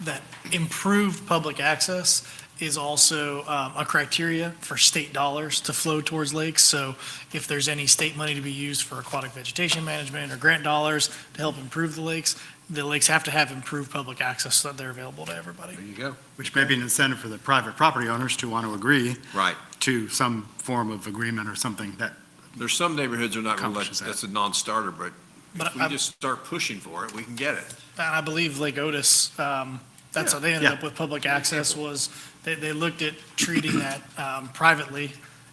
that improved public access is also a criteria for state dollars to flow towards lakes. So if there's any state money to be used for aquatic vegetation management or grant dollars to help improve the lakes have to have improved public access so that they're available to everybody. There you go. Which may be an incentive for the private property owners to want to agree Right. to some form of agreement or something that, There's some neighborhoods are not gonna let, Accomplishes that. that's a non-starter, but But if we just start pushing for it, we can get it. And I believe Lake Otis, that's how they ended up with public access, was they looked at treating that privately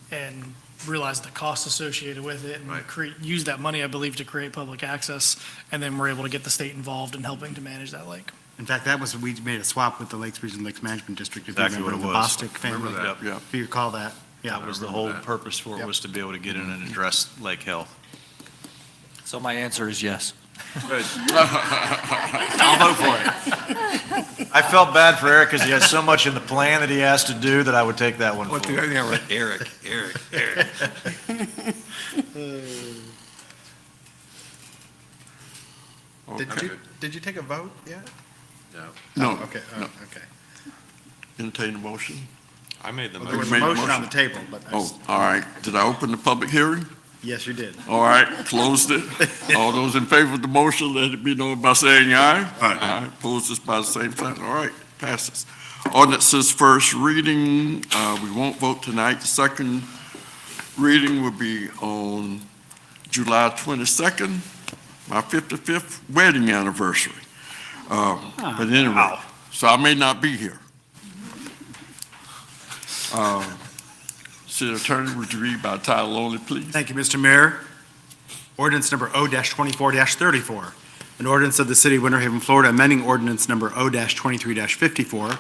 and realized the cost associated with it and Right. used that money, I believe, to create public access, and then were able to get the state involved in helping to manage that lake. in fact, we made a swap with the Lakes Region Lakes Management District. If you Exactly remember, what the it was. Bostic family. Remember that. Yep. If you recall that. Yeah. That was the whole purpose for it, was to be able to get in and address lake health. So my answer is yes. Good. I'll vote for it. I felt bad for Eric because he has so much in the plan that he has to do that I would take that one What the, forward. yeah, right, Eric. Did you take a vote yet? No, Okay, no. okay. Entertain a motion? I made the Well, there was motion. a made the motion on the motion. table, but, Oh, all right. Did I open the public hearing? yes, you did. All right, closed it. All those in favor of the motion, let it be known by saying aye. Aye. Opposed, this by the same sign. All right, passes. Ordinance's first reading, we won't vote tonight. The second reading will be on July 22nd, my 55th wedding anniversary. But anyway, so I may not be here. City Attorney, would you read by title only, please? Thank you, Mr. Mayor. Ordinance number O-24-34, an ordinance of the City of Winter Haven, Florida, amending ordinance number O-23-54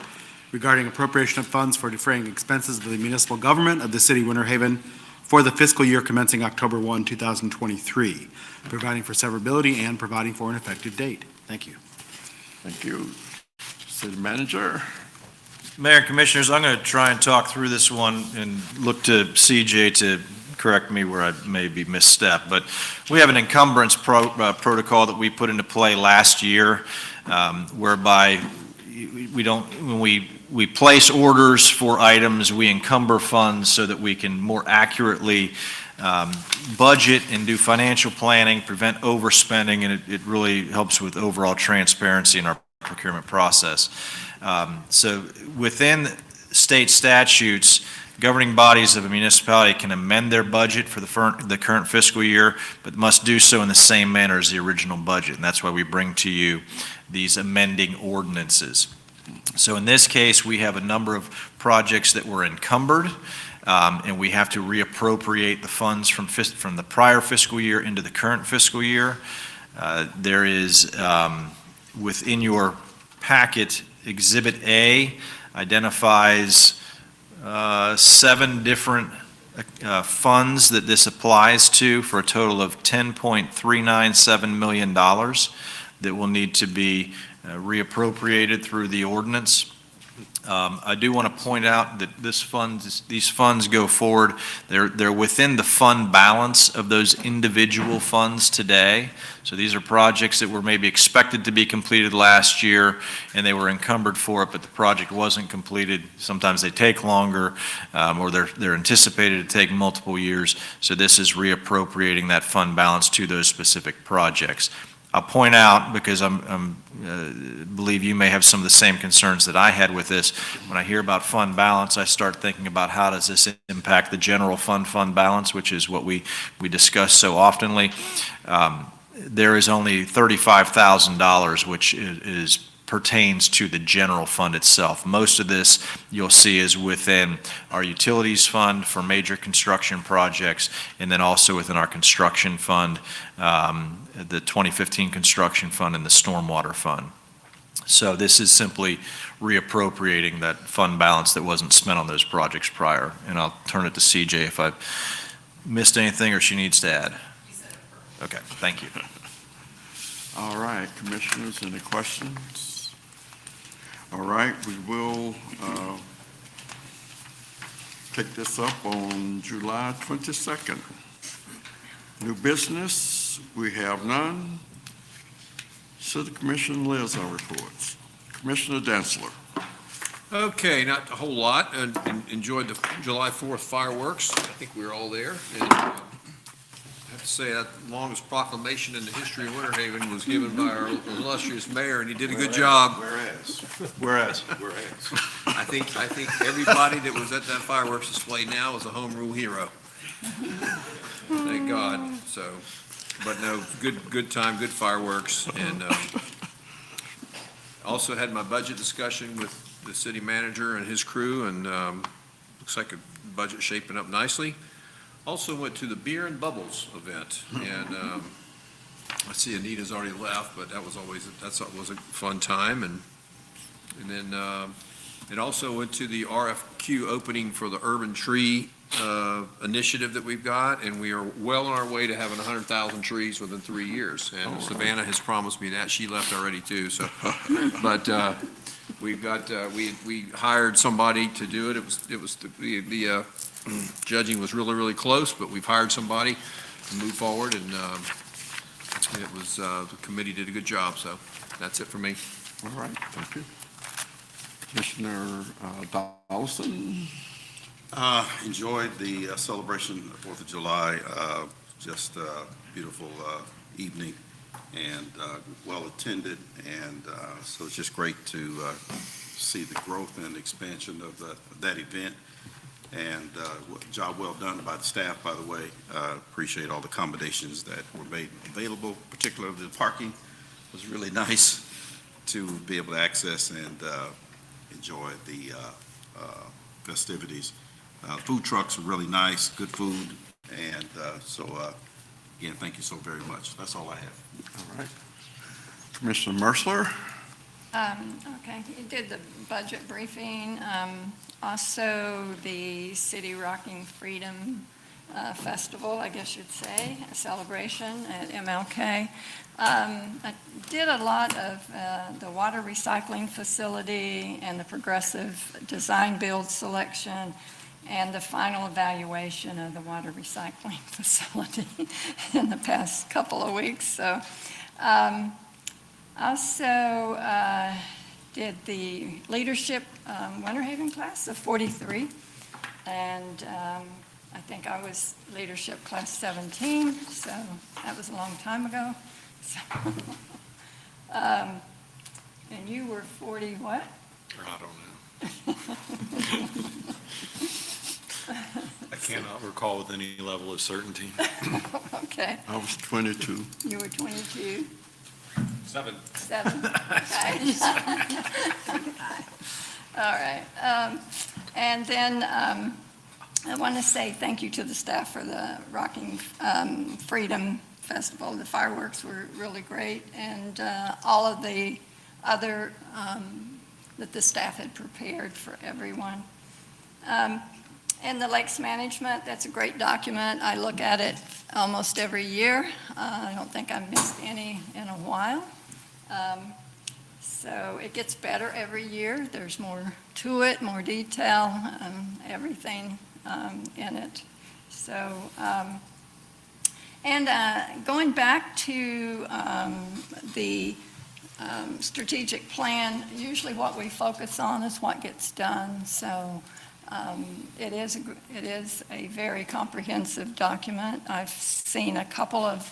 regarding appropriation of funds for defraying expenses of the municipal government of the City of Winter Haven for the fiscal year commencing October 1, 2023, providing for severability and providing for an effective date. Thank you. Thank you. City Manager. Mayor and Commissioners, I'm going to try and talk through this one and look to CJ to correct me where I may be misstep. But we have an encumbrance protocol that we put into play last year, whereby we don't, when we place orders for items, we encumber funds so that we can more accurately budget and do financial planning, prevent overspending, and it really helps with overall transparency in our procurement process. So within state statutes, governing bodies of a municipality can amend their budget for the current fiscal year, but must do so in the same manner as the original budget. And that's why we bring to you these amending ordinances. So in this case, we have a number of projects that were encumbered, and we have to reappropriate the funds from the prior fiscal year into the current fiscal year. There is, within your packet, Exhibit A identifies 7 different funds that this applies to for a total of $10.397 million that will need to be reappropriated through the ordinance. I do want to point out that these funds go forward. They're within the fund balance of those individual funds today. So these are projects that were maybe expected to be completed last year, and they were encumbered for it, but the project wasn't completed. Sometimes they take longer, or they're anticipated to take multiple years. So this is reappropriating that fund balance to those specific projects. I'll point out, because I believe you may have some of the same concerns that I had with this. When I hear about fund balance, I start thinking about how does this impact the general fund balance, which is what we discuss so oftenly. There is only $35,000, which is pertains to the general fund itself. Most of this you'll see is within our utilities fund for major construction projects, and then also within our construction fund, the 2015 construction fund and the stormwater fund. So this is simply reappropriating that fund balance that wasn't spent on those projects prior. And I'll turn it to CJ if I've missed anything or she needs to add. Okay, thank you. All right, commissioners, any questions? All right, we will take this up on July 22nd. New business, we have none. City Commission liaison reports. Commissioner Densler. Okay, not a whole lot. Enjoyed the July 4th fireworks. I think we were all there. And I have to say that longest proclamation in the history of Winter Haven was given by our illustrious mayor, and he did a good job. Whereas. I think everybody that was at that fireworks display now is a home rule hero. Thank God. So, but no, good time, good fireworks, and also had my budget discussion with the city manager and his crew, and looks like a budget shaping up nicely. Also went to the Beer and Bubbles event, and I see Anita's already left, but that was a fun time, and then it also went to the RFQ opening for the Urban Tree initiative that we've got, and we are well on our way to having 100,000 trees within 3 years. And Savannah has promised me that. She left already too, so. But we've got, we hired somebody to do it. It was the judging was really close, but we've hired somebody to move forward, and it was, the committee did a good job, so that's it for me. All right, thank you. Commissioner Dawson. Enjoyed the celebration of 4th of July, just a beautiful evening and well attended, and so it's just great to see the growth and expansion of that event, and job well done by the staff, by the way. Appreciate all the accommodations that were made available, particularly the parking was really nice to be able to access and enjoy the festivities. Food trucks are really nice, good food, and so, again, thank you so very much. That's all I have. All right. Commissioner Mercer. Okay, you did the budget briefing. Also, the City Rocking Freedom Festival, I guess you'd say, a celebration at MLK. I did a lot of the water recycling facility and the progressive design build selection and the final evaluation of the water recycling facility in the past couple of weeks. So also did the leadership Winter Haven class of 43, and I think I was leadership class 17, so that was a long time ago. So, and you were 40 what? I don't know. I cannot recall with any level of certainty. Okay. I was 22. You were 22. 7. 7. Okay. All right. And then I want to say thank you to the staff for the Rocking Freedom Festival. The fireworks were really great, and all of the other that the staff had prepared for everyone. And the Lakes Management, that's a great document. I look at it almost every year. I don't think I've missed any in a while. So it gets better every year. There's more to it, more detail, everything in it. So, and going back to the strategic plan, usually what we focus on is what gets done. So it is a very comprehensive document. I've seen a couple of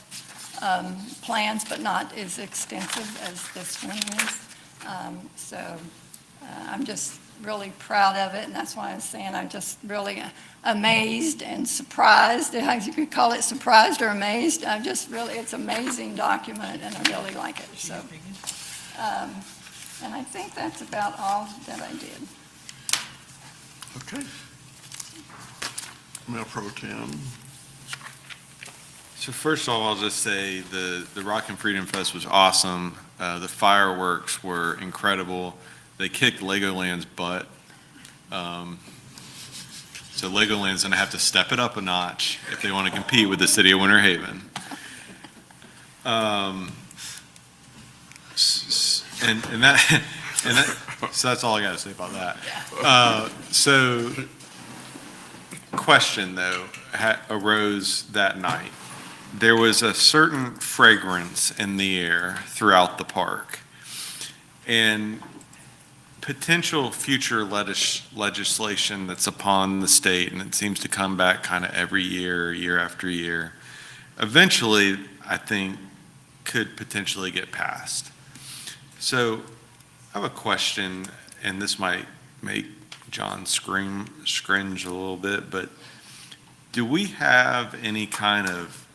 plans, but not as extensive as this one is. So I'm just really proud of it, and that's why I was saying I'm just really amazed and surprised. You could call it surprised or amazed. It's an amazing document, and I really like it. So, And I think that's about all that I did. Okay. Mayor Pro Tem. So first of all, I'll just say the Rock and Freedom Fest was awesome. The fireworks were incredible. They kicked Legoland's butt. So Legoland's going to have to step it up a notch if they want to compete with the city of Winter Haven. So that's all I got to say about that. So question though arose that night. There was a certain fragrance in the air throughout the park. And potential future legislation that's upon the state, and it seems to come back kind of every year, year after year, eventually, I think, could potentially get passed. So I have a question, and this might make John scringe a little bit, but do we have any kind of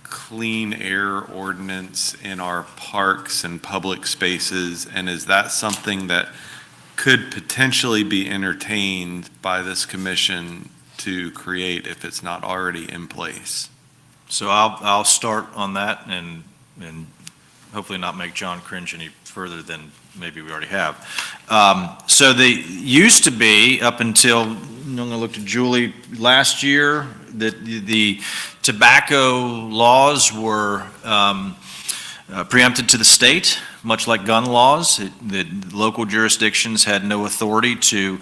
clean air ordinance in our parks and public spaces? And is that something that could potentially be entertained by this commission to create if it's not already in place? So I'll start on that and hopefully not make John cringe any further than maybe we already have. So they used to be, up until, I'm going to look to Julie, last year, that the tobacco laws were preempted to the state, much like gun laws. The local jurisdictions had no authority to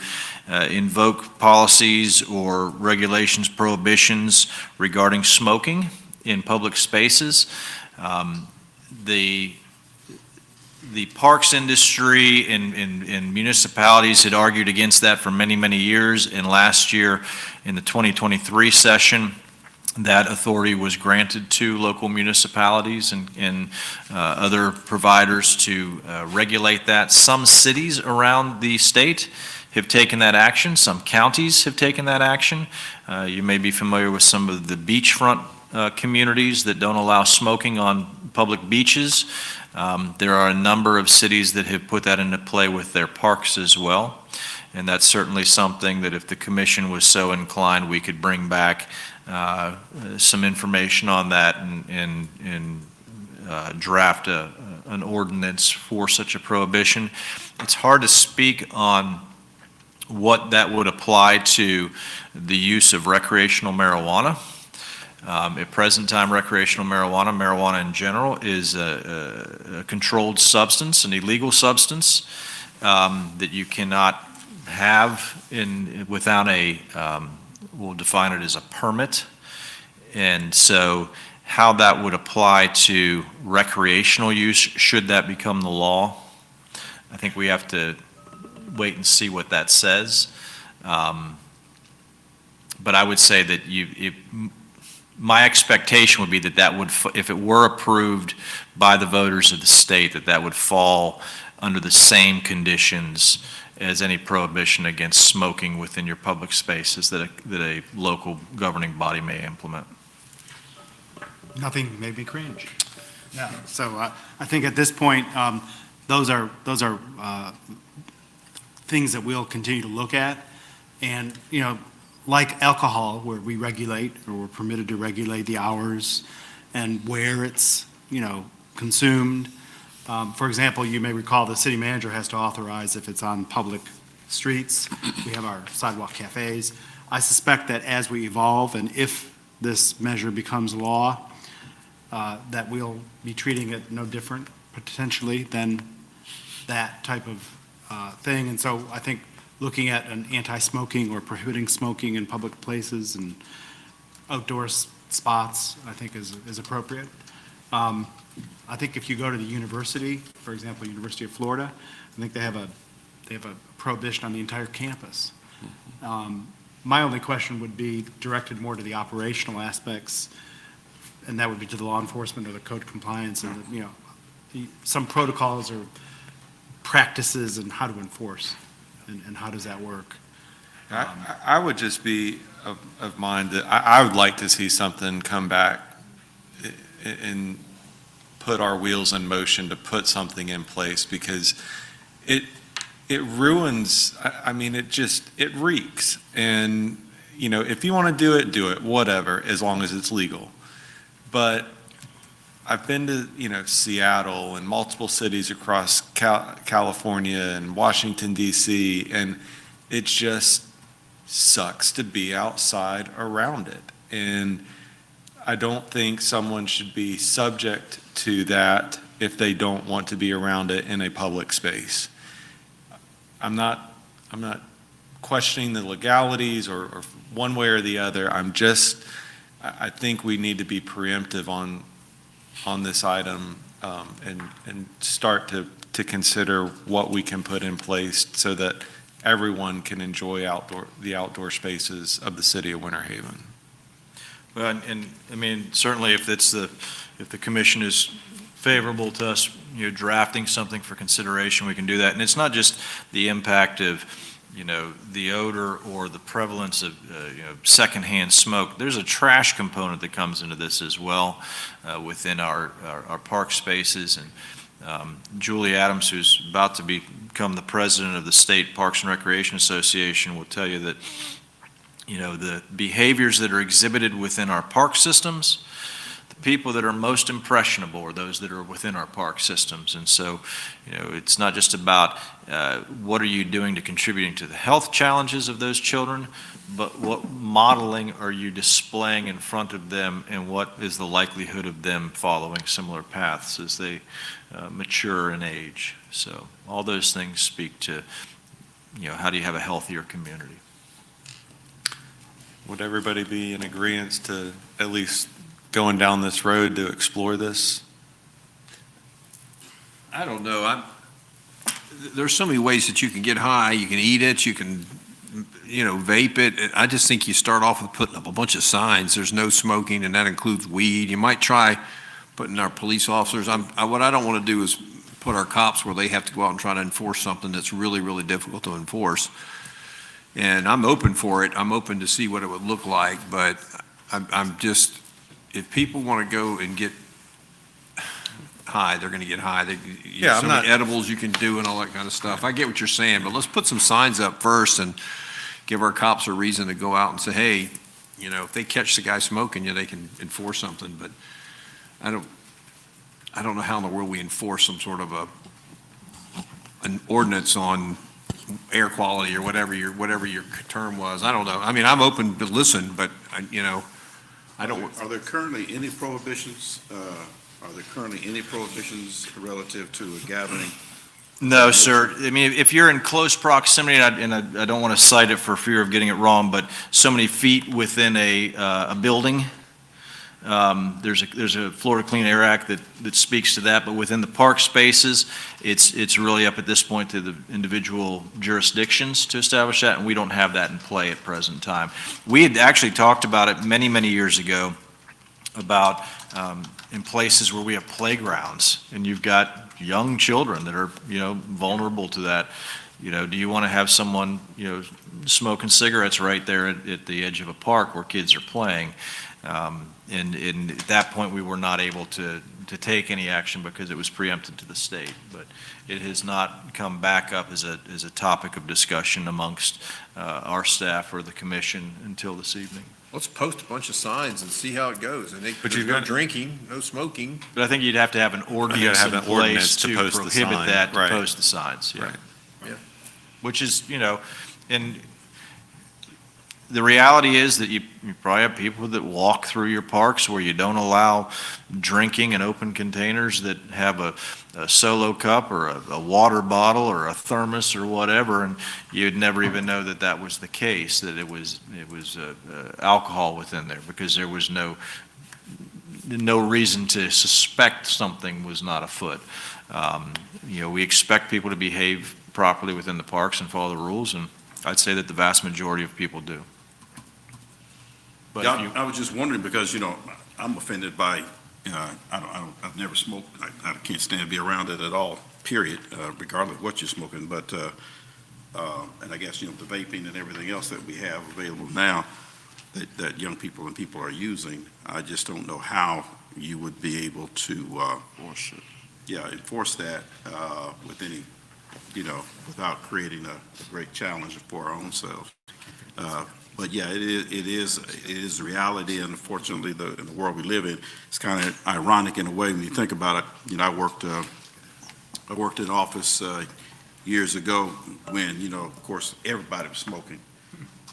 invoke policies or regulations, prohibitions regarding smoking in public spaces. The parks industry and municipalities had argued against that for many, many years, and last year in the 2023 session, that authority was granted to local municipalities and other providers to regulate that. Some cities around the state have taken that action. Some counties have taken that action. You may be familiar with some of the beachfront communities that don't allow smoking on public beaches. There are a number of cities that have put that into play with their parks as well. And that's certainly something that if the commission was so inclined, we could bring back some information on that and draft an ordinance for such a prohibition. It's hard to speak on what that would apply to the use of recreational marijuana. At present time, recreational marijuana in general, is a controlled substance, an illegal substance that you cannot have without we'll define it as a permit. And so how that would apply to recreational use, should that become the law, I think we have to wait and see what that says. But I would say that my expectation would be that would, if it were approved by the voters of the state, that would fall under the same conditions as any prohibition against smoking within your public spaces that a local governing body may implement. Nothing made me cringe. Yeah. So I think at this point, those are things that we'll continue to look at. And, you know, like alcohol, where we regulate, or we're permitted to regulate the hours and where it's, consumed. For example, you may recall the city manager has to authorize if it's on public streets. We have our sidewalk cafes. I suspect that as we evolve, and if this measure becomes law, that we'll be treating it no different potentially than that type of thing. And so I think looking at an anti-smoking or prohibiting smoking in public places and outdoor spots, I think is appropriate. I think if you go to the university, for example, University of Florida, I think they have a prohibition on the entire campus. My only question would be directed more to the operational aspects, and that would be to the law enforcement or the code compliance and, some protocols or practices and how to enforce. And how does that work? I would just be of mind that I would like to see something come back and put our wheels in motion to put something in place, because it ruins, I mean, it reeks. And, you know, if you want to do it, whatever, as long as it's legal. But I've been to, you know, Seattle and multiple cities across California and Washington, D.C., and it just sucks to be outside around it. And I don't think someone should be subject to that if they don't want to be around it in a public space. I'm not questioning the legalities or one way or the other. I think we need to be preemptive on this item and start to consider what we can put in place so that everyone can enjoy the outdoor spaces of the city of Winter Haven. Well, and I mean, certainly if the commission is favorable to us, you know, drafting something for consideration, we can do that. And it's not just the impact of, you know, the odor or the prevalence of, you know, secondhand smoke. There's a trash component that comes into this as well within our park spaces. And Julie Adams, who's about to become the president of the State Parks and Recreation Association, will tell you that, you know, the behaviors that are exhibited within our park systems, the people that are most impressionable are those that are within our park systems. And so, you know, it's not just about what are you doing to contributing to the health challenges of those children, but what modeling are you displaying in front of them, and what is the likelihood of them following similar paths as they mature in age. So all those things speak to, you know, how do you have a healthier community? Would everybody be in agreement to at least going down this road to explore this? I don't know. There's so many ways that you can get high. You can eat it, you can, you know, vape it. I just think you start off with putting up a bunch of signs. There's no smoking, and that includes weed. You might try putting our police officers, what I don't want to do is put our cops where they have to go out and try to enforce something that's really, really difficult to enforce. And I'm open for it. I'm open to see what it would look like, but I'm just, if people want to go and get high, they're going to get high. So many edibles you can do and all that kind of stuff. I get what you're saying, but let's put some signs up first and give our cops a reason to go out and say, hey, you know, if they catch the guy smoking, you know, they can enforce something. But I don't know how in the world we enforce some sort of an ordinance on air quality or whatever your term was. I don't know. I mean, I'm open to listen, but you know, I don't. Are there currently any prohibitions? Relative to a gathering? No, sir. I mean, if you're in close proximity, and I don't want to cite it for fear of getting it wrong, but so many feet within a building, there's a Florida Clean Air Act that speaks to that. But within the park spaces, it's really up at this point to the individual jurisdictions to establish that, and we don't have that in play at present time. We had actually talked about it many, many years ago about in places where we have playgrounds and you've got young children that are, you know, vulnerable to that. You know, do you want to have someone, you know, smoking cigarettes right there at the edge of a park where kids are playing? And at that point, we were not able to take any action because it was preempted to the state. But it has not come back up as a topic of discussion amongst our staff or the commission until this evening. Let's post a bunch of signs and see how it goes. And But there's no drinking, no smoking. But I think you'd have to have an ordinance in place to post the prohibit sign. that, to Right. post the signs, yeah. Right. Yeah. Which is, you know, and the reality is that you probably have people that walk through your parks where you don't allow drinking in open containers that have a solo cup or a water bottle or a thermos or whatever, and you'd never even know that that was the case, that it was alcohol within there, because there was no reason to suspect something was not afoot. You know, we expect people to behave properly within the parks and follow the rules, and I'd say that the vast majority of people do. But if you, I was just wondering because, you know, I'm offended by, I've never smoked. I can't stand to be around it at all, period, regardless of what you're smoking. But, and I guess, you know, the vaping and everything else that we have available now that young people and people are using, I just don't know how you would be able to enforce that with any without creating a great challenge for our own selves. But yeah, it is reality, and unfortunately, in the world we live in, it's kind of ironic in a way when you think about it. I worked in office years ago when, of course, everybody was smoking.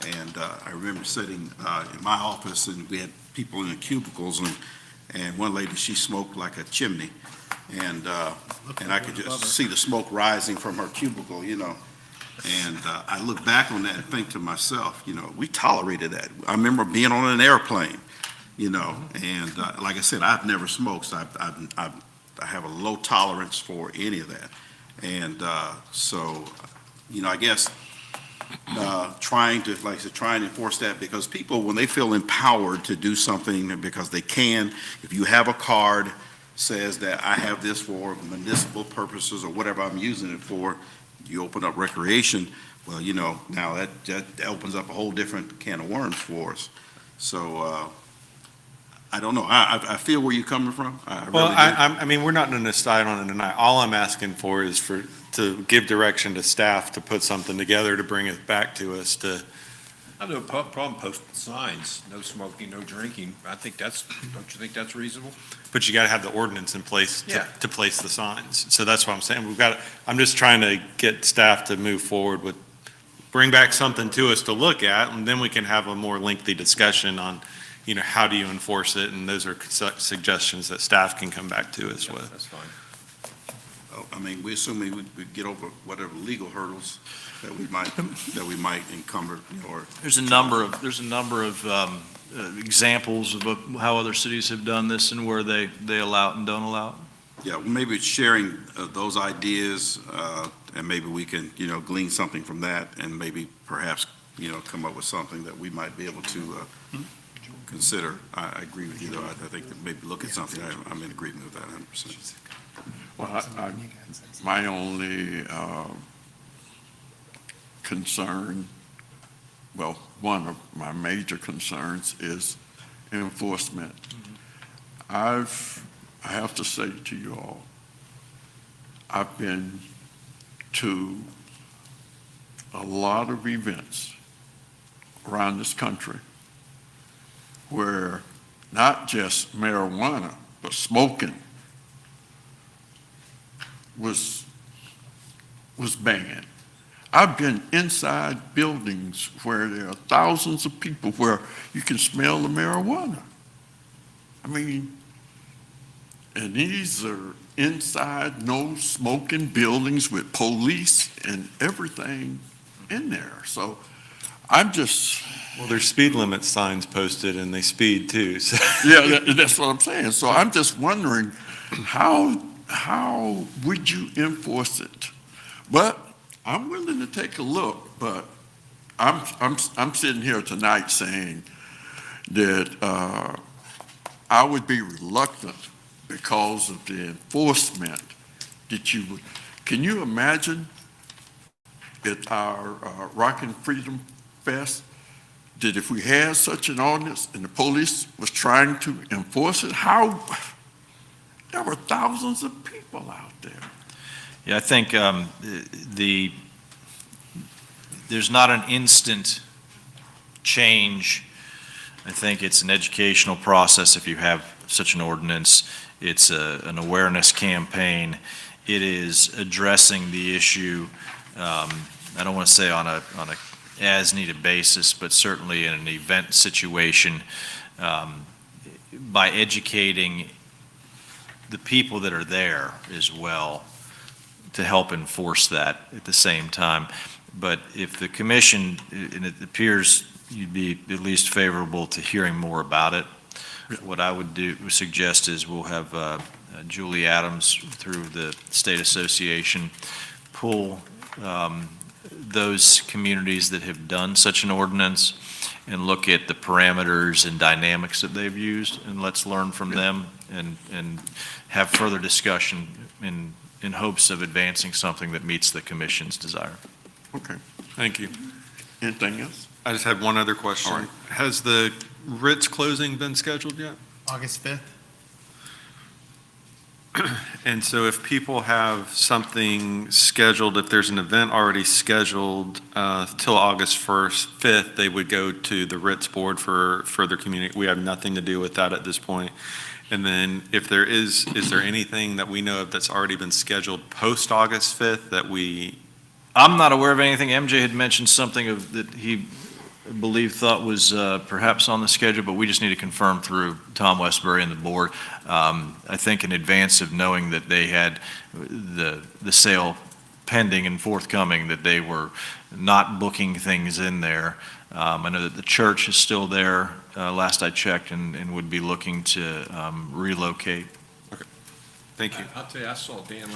And I remember sitting in my office, and we had people in the cubicles, and one lady, she smoked like a chimney. And I could just see the smoke rising from her cubicle, And I look back on that and think to myself, we tolerated that. I remember being on an airplane, and like I said, I've never smoked, so I have a low tolerance for any of that. And so, I guess trying to enforce that, because people, when they feel empowered to do something because they can, if you have a card says that I have this for municipal purposes or whatever I'm using it for, you open up recreation, well, now that opens up a whole different can of worms for us. So I don't know. I feel where you're coming from. I mean, we're not going to decide on it tonight. All I'm asking for is to give direction to staff to put something together to bring it back to us to. I have no problem posting signs, no smoking, no drinking. Don't you think that's reasonable? But you got to have the ordinance in place Yeah. to place the signs. So that's what I'm saying. I'm just trying to get staff to move forward with, bring back something to us to look at, and then we can have a more lengthy discussion on, how do you enforce it? And those are suggestions that staff can come back to us with. That's fine. I mean, we're assuming we get over whatever legal hurdles that we might encumber, or. There's a number of examples of how other cities have done this and where they allow it and don't allow it. Yeah, maybe sharing those ideas, and maybe we can, glean something from that, and maybe perhaps, come up with something that we might be able to consider. I agree with you, though. I think that maybe look at something. I'm in agreement with that 100%. Well, my only concern, well, one of my major concerns is enforcement. I have to say to you all, I've been to a lot of events around this country where not just marijuana, but smoking was banned. I've been inside buildings where there are thousands of people where you can smell the marijuana. I mean, and these are inside, no smoking buildings with police and everything in there. So I'm just. Well, there's speed limit signs posted and they speed too. So. Yeah, that's what I'm saying. So I'm just wondering how would you enforce it? But I'm willing to take a look, but I'm sitting here tonight saying that I would be reluctant because of the enforcement that you would. Can you imagine at our Rockin' Freedom Fest that if we had such an ordinance and the police was trying to enforce it, there were thousands of people out there. Yeah, I think there's not an instant change. I think it's an educational process if you have such an ordinance. It's an awareness campaign. It is addressing the issue, I don't want to say on a as-needed basis, but certainly in an event situation, by educating the people that are there as well to help enforce that at the same time. But if the commission, and it appears you'd be at least favorable to hearing more about it, what I would suggest is we'll have Julie Adams through the State Association pull those communities that have done such an ordinance and look at the parameters and dynamics that they've used, and let's learn from them and have further discussion in hopes of advancing something that meets the commission's desire. Okay. Thank you. Anything else? I just had one other question. All right. Has the Ritz closing been scheduled yet? August 5th. And so if people have something scheduled, if there's an event already scheduled till August 5th, they would go to the Ritz Board for further community. We have nothing to do with that at this point. And then if there is there anything that we know of that's already been scheduled post-August 5th that we? I'm not aware of anything. MJ had mentioned something that he thought was perhaps on the schedule, but we just need to confirm through Tom Westbury and the board. I think in advance of knowing that they had the sale pending and forthcoming, that they were not booking things in there. I know that the church is still there, last I checked, and would be looking to relocate. Thank you. I'll tell you, I saw Dan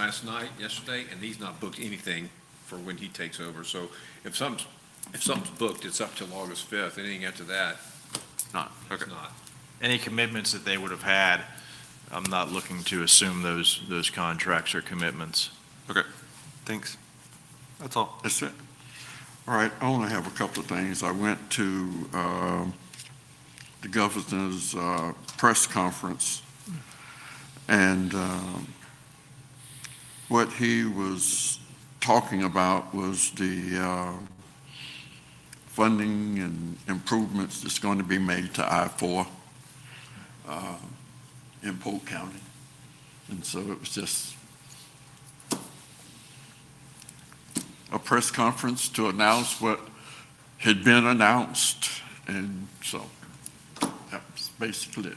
yesterday, and he's not booked anything for when he takes over. So if something's booked, it's up till August 5th. Anything after that, Not, okay. it's not. Any commitments that they would have had, I'm not looking to assume those contracts or commitments. Thanks. That's all. That's it. All right, I only have a couple of things. I went to the governor's press conference, and what he was talking about was the funding and improvements that's going to be made to I-4 in Polk County. And so it was just a press conference to announce what had been announced, and so that was basically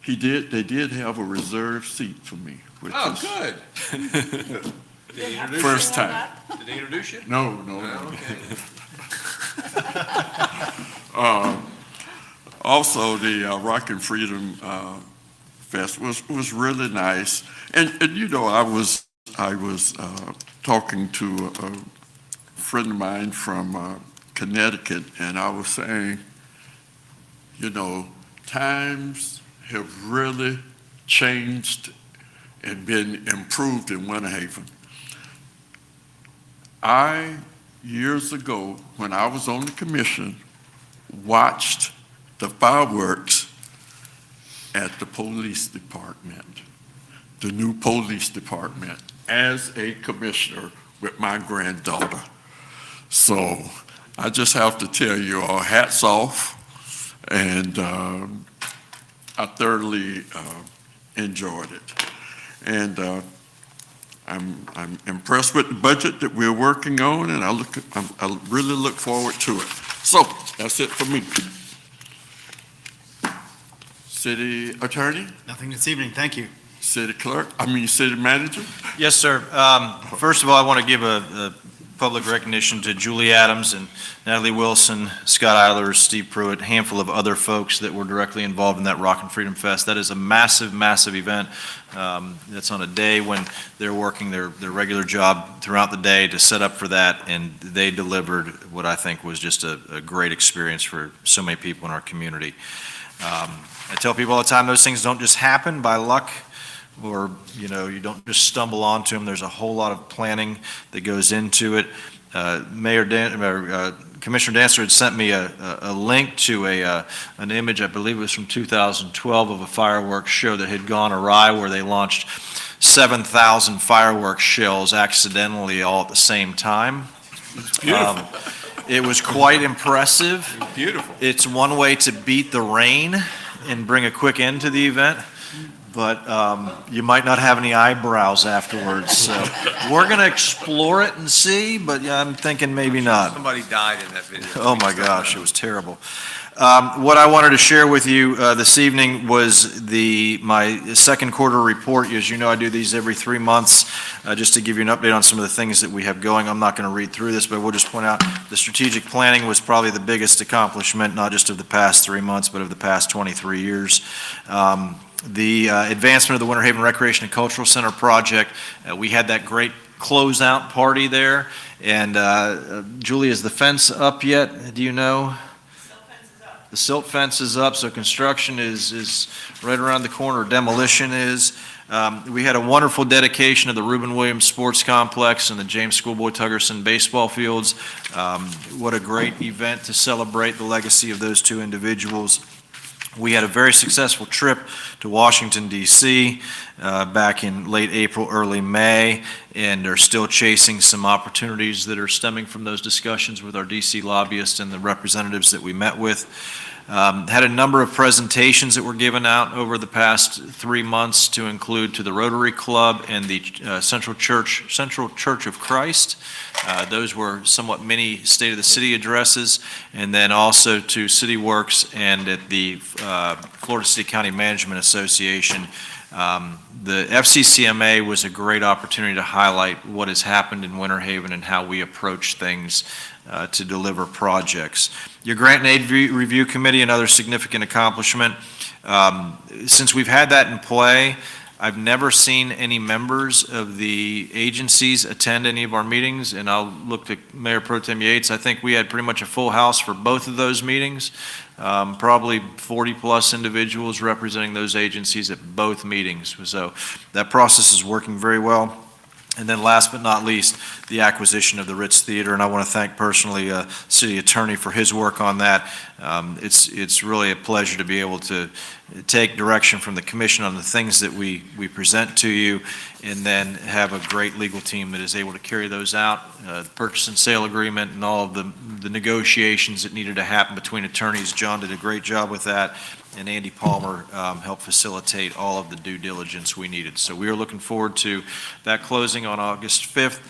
it. They did have a reserved seat for me, which is Good. Did he introduce first you? time. Did he introduce you? No. Okay. Also, the Rock and Freedom Fest was really nice, and you know, I was talking to a friend of mine from Connecticut, and I was saying, you know, times have really changed and been improved in Winter Haven. Years ago, when I was on the commission, watched the fireworks at the police department, the new police department, as a commissioner with my granddaughter. So I just have to tell you all, hats off, and I thoroughly enjoyed it. And I'm impressed with the budget that we're working on, and I really look forward to it. So that's it for me. City Attorney? Nothing this evening, thank you. City Manager? Yes, sir. First of all, I want to give a public recognition to Julie Adams and Natalie Wilson, Scott Eilers, Steve Pruitt, a handful of other folks that were directly involved in that Rock and Freedom Fest. That is a massive, massive event. That's on a day when they're working their regular job throughout the day to set up for that, and they delivered what I think was just a great experience for so many people in our community. I tell people all the time, those things don't just happen by luck, or, you know, you don't just stumble onto them. There's a whole lot of planning that goes into it. Commissioner Dancer had sent me a link to an image, I believe it was from 2012, of a fireworks show that had gone awry, where they launched 7,000 fireworks shells accidentally all at the same time. It's beautiful. It was quite impressive. Beautiful. It's one way to beat the rain and bring a quick end to the event, but you might not have any eyebrows afterwards. So we're going to explore it and see, but yeah, I'm thinking maybe not. Somebody died in that video. Oh my gosh, it was terrible. What I wanted to share with you this evening was my second quarter report. As you know, I do these every 3 months, just to give you an update on some of the things that we have going. I'm not going to read through this, but we'll just point out the strategic planning was probably the biggest accomplishment, not just of the past 3 months, but of the past 23 years. The advancement of the Winter Haven Recreation and Cultural Center project, we had that great closeout party there. And Julie, is the fence up yet? Do you know? The silt fence is up, so construction is right around the corner. Demolition is. We had a wonderful dedication of the Reuben Williams Sports Complex and the James Schoolboy Tuggerson baseball fields. What a great event to celebrate the legacy of those two individuals. We had a very successful trip to Washington, D.C. back in late April, early May, and are still chasing some opportunities that are stemming from those discussions with our DC lobbyists and the representatives that we met with. Had a number of presentations that were given out over the past 3 months to include to the Rotary Club and the Central Church of Christ. Those were somewhat mini State of the City addresses, and then also to City Works and at the Florida City County Management Association. The FCCMA was a great opportunity to highlight what has happened in Winter Haven and how we approach things to deliver projects. Your Grant and Aid Review Committee, another significant accomplishment. Since we've had that in play, I've never seen any members of the agencies attend any of our meetings, and I'll look to Mayor Pro Tem Yates. I think we had pretty much a full house for both of those meetings, probably 40-plus individuals representing those agencies at both meetings. So that process is working very well. And then last but not least, the acquisition of the Ritz Theater, and I want to thank personally City Attorney for his work on that. It's really a pleasure to be able to take direction from the commission on the things that we present to you, and then have a great legal team that is able to carry those out. Purchase and sale agreement and all of the negotiations that needed to happen between attorneys. John did a great job with that, and Andy Palmer helped facilitate all of the due diligence we needed. So we are looking forward to that closing on August 5th.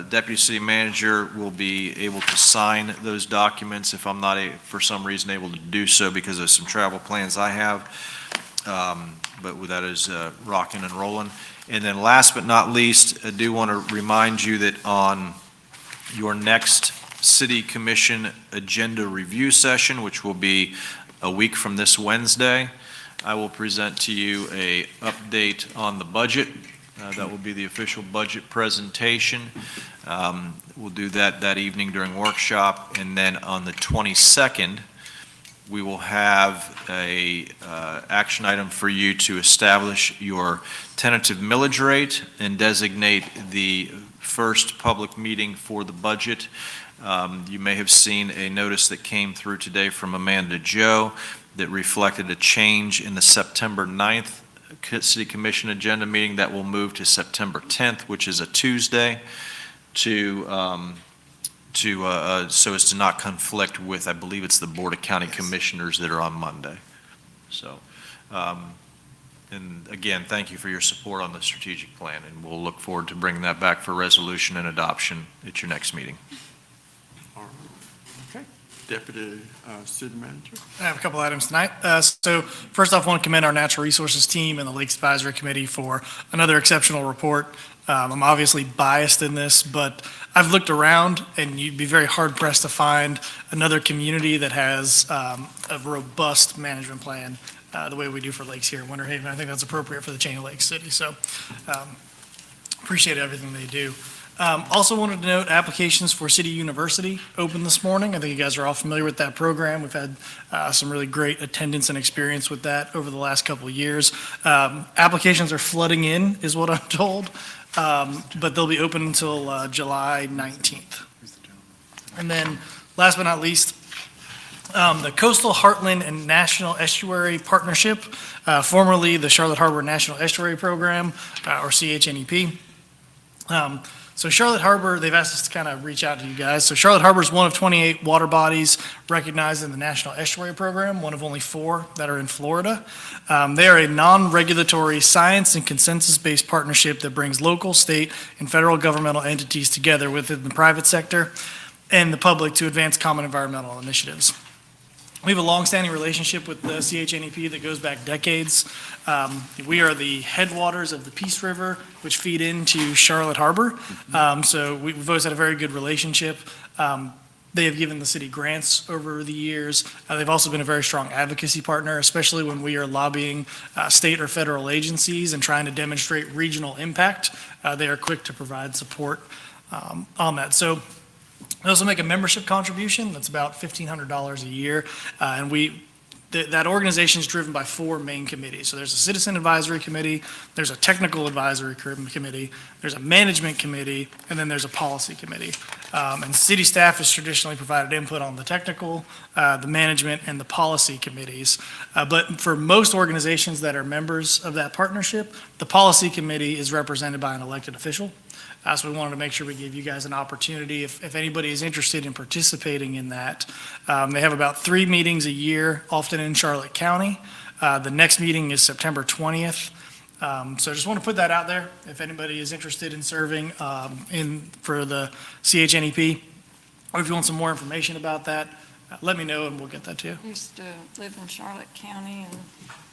Deputy City Manager will be able to sign those documents if I'm not, for some reason, able to do so because of some travel plans I have. But that is rocking and rolling. And then last but not least, I do want to remind you that on your next City Commission agenda review session, which will be a week from this Wednesday, I will present to you a update on the budget. That will be the official budget presentation. We'll do that evening during workshop, and then on the 22nd, we will have a action item for you to establish your tentative millage rate and designate the first public meeting for the budget. You may have seen a notice that came through today from Amanda Joe that reflected a change in the September 9th City Commission agenda meeting that will move to September 10th, which is a Tuesday, so as to not conflict with, I believe it's the Board of County Commissioners that are on Monday. So, and again, thank you for your support on the strategic plan, and we'll look forward to bringing that back for resolution and adoption at your next meeting. All right. Okay. Deputy City Manager. I have a couple items tonight. So first off, I want to commend our Natural Resources team and the Lakes Advisory Committee for another exceptional report. I'm obviously biased in this, but I've looked around, and you'd be very hard-pressed to find another community that has a robust management plan the way we do for lakes here in Winter Haven. I think that's appropriate for the chain of Lake City, so appreciate everything they do. Also wanted to note applications for City University opened this morning. I think you guys are all familiar with that program. We've had some really great attendance and experience with that over the last couple of years. Applications are flooding in, is what I'm told, but they'll be open until July 19th. And then last but not least, the Coastal Heartland and National Estuary Partnership, formerly the Charlotte Harbor National Estuary Program, or CHNEP. So Charlotte Harbor, they've asked us to kind of reach out to you guys. So Charlotte Harbor is one of 28 water bodies recognized in the National Estuary Program, one of only 4 that are in Florida. They are a non-regulatory science and consensus-based partnership that brings local, state, and federal governmental entities together within the private sector and the public to advance common environmental initiatives. We have a long-standing relationship with the CHNEP that goes back decades. We are the headwaters of the Peace River, which feed into Charlotte Harbor. So we've always had a very good relationship. They have given the city grants over the years. They've also been a very strong advocacy partner, especially when we are lobbying state or federal agencies and trying to demonstrate regional impact. They are quick to provide support on that. So they also make a membership contribution that's about $1,500 a year, and we that organization is driven by four main committees. So there's a citizen advisory committee, there's a technical advisory committee, there's a management committee, and then there's a policy committee. And city staff has traditionally provided input on the technical, the management, and the policy committees. But for most organizations that are members of that partnership, the policy committee is represented by an elected official. So we wanted to make sure we give you guys an opportunity, if anybody is interested in participating in that. They have about 3 meetings a year, often in Charlotte County. The next meeting is September 20th. So I just want to put that out there, if anybody is interested in serving for the CHNEP, or if you want some more information about that, let me know and we'll get that to you. I used to live in Charlotte County,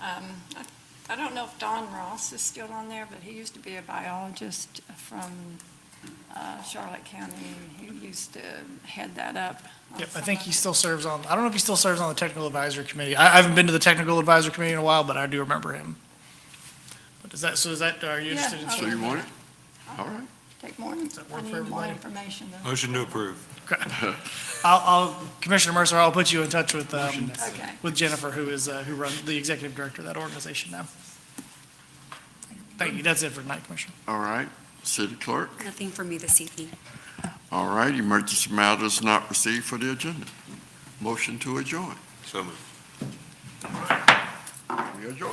and I don't know if Don Ross is still on there, but he used to be a biologist from Charlotte County. He used to head that up. Yep, I think he still serves on, I don't know if he still serves on the technical advisory committee. I haven't been to the technical advisory committee in a while, but I do remember him. But are you interested in Yeah, So you want it? All right. Take more, that work I for need more everybody? information. though. Motion to approve. Commissioner Mercer, I'll put you in touch with Okay. with Jennifer, who runs the executive director of that organization now. Thank you. That's it for tonight, Commissioner. All right. City Clerk? Nothing for me this evening. All right. Emergency matters not received for the agenda. Motion to adjourn. So moved. We adjourn.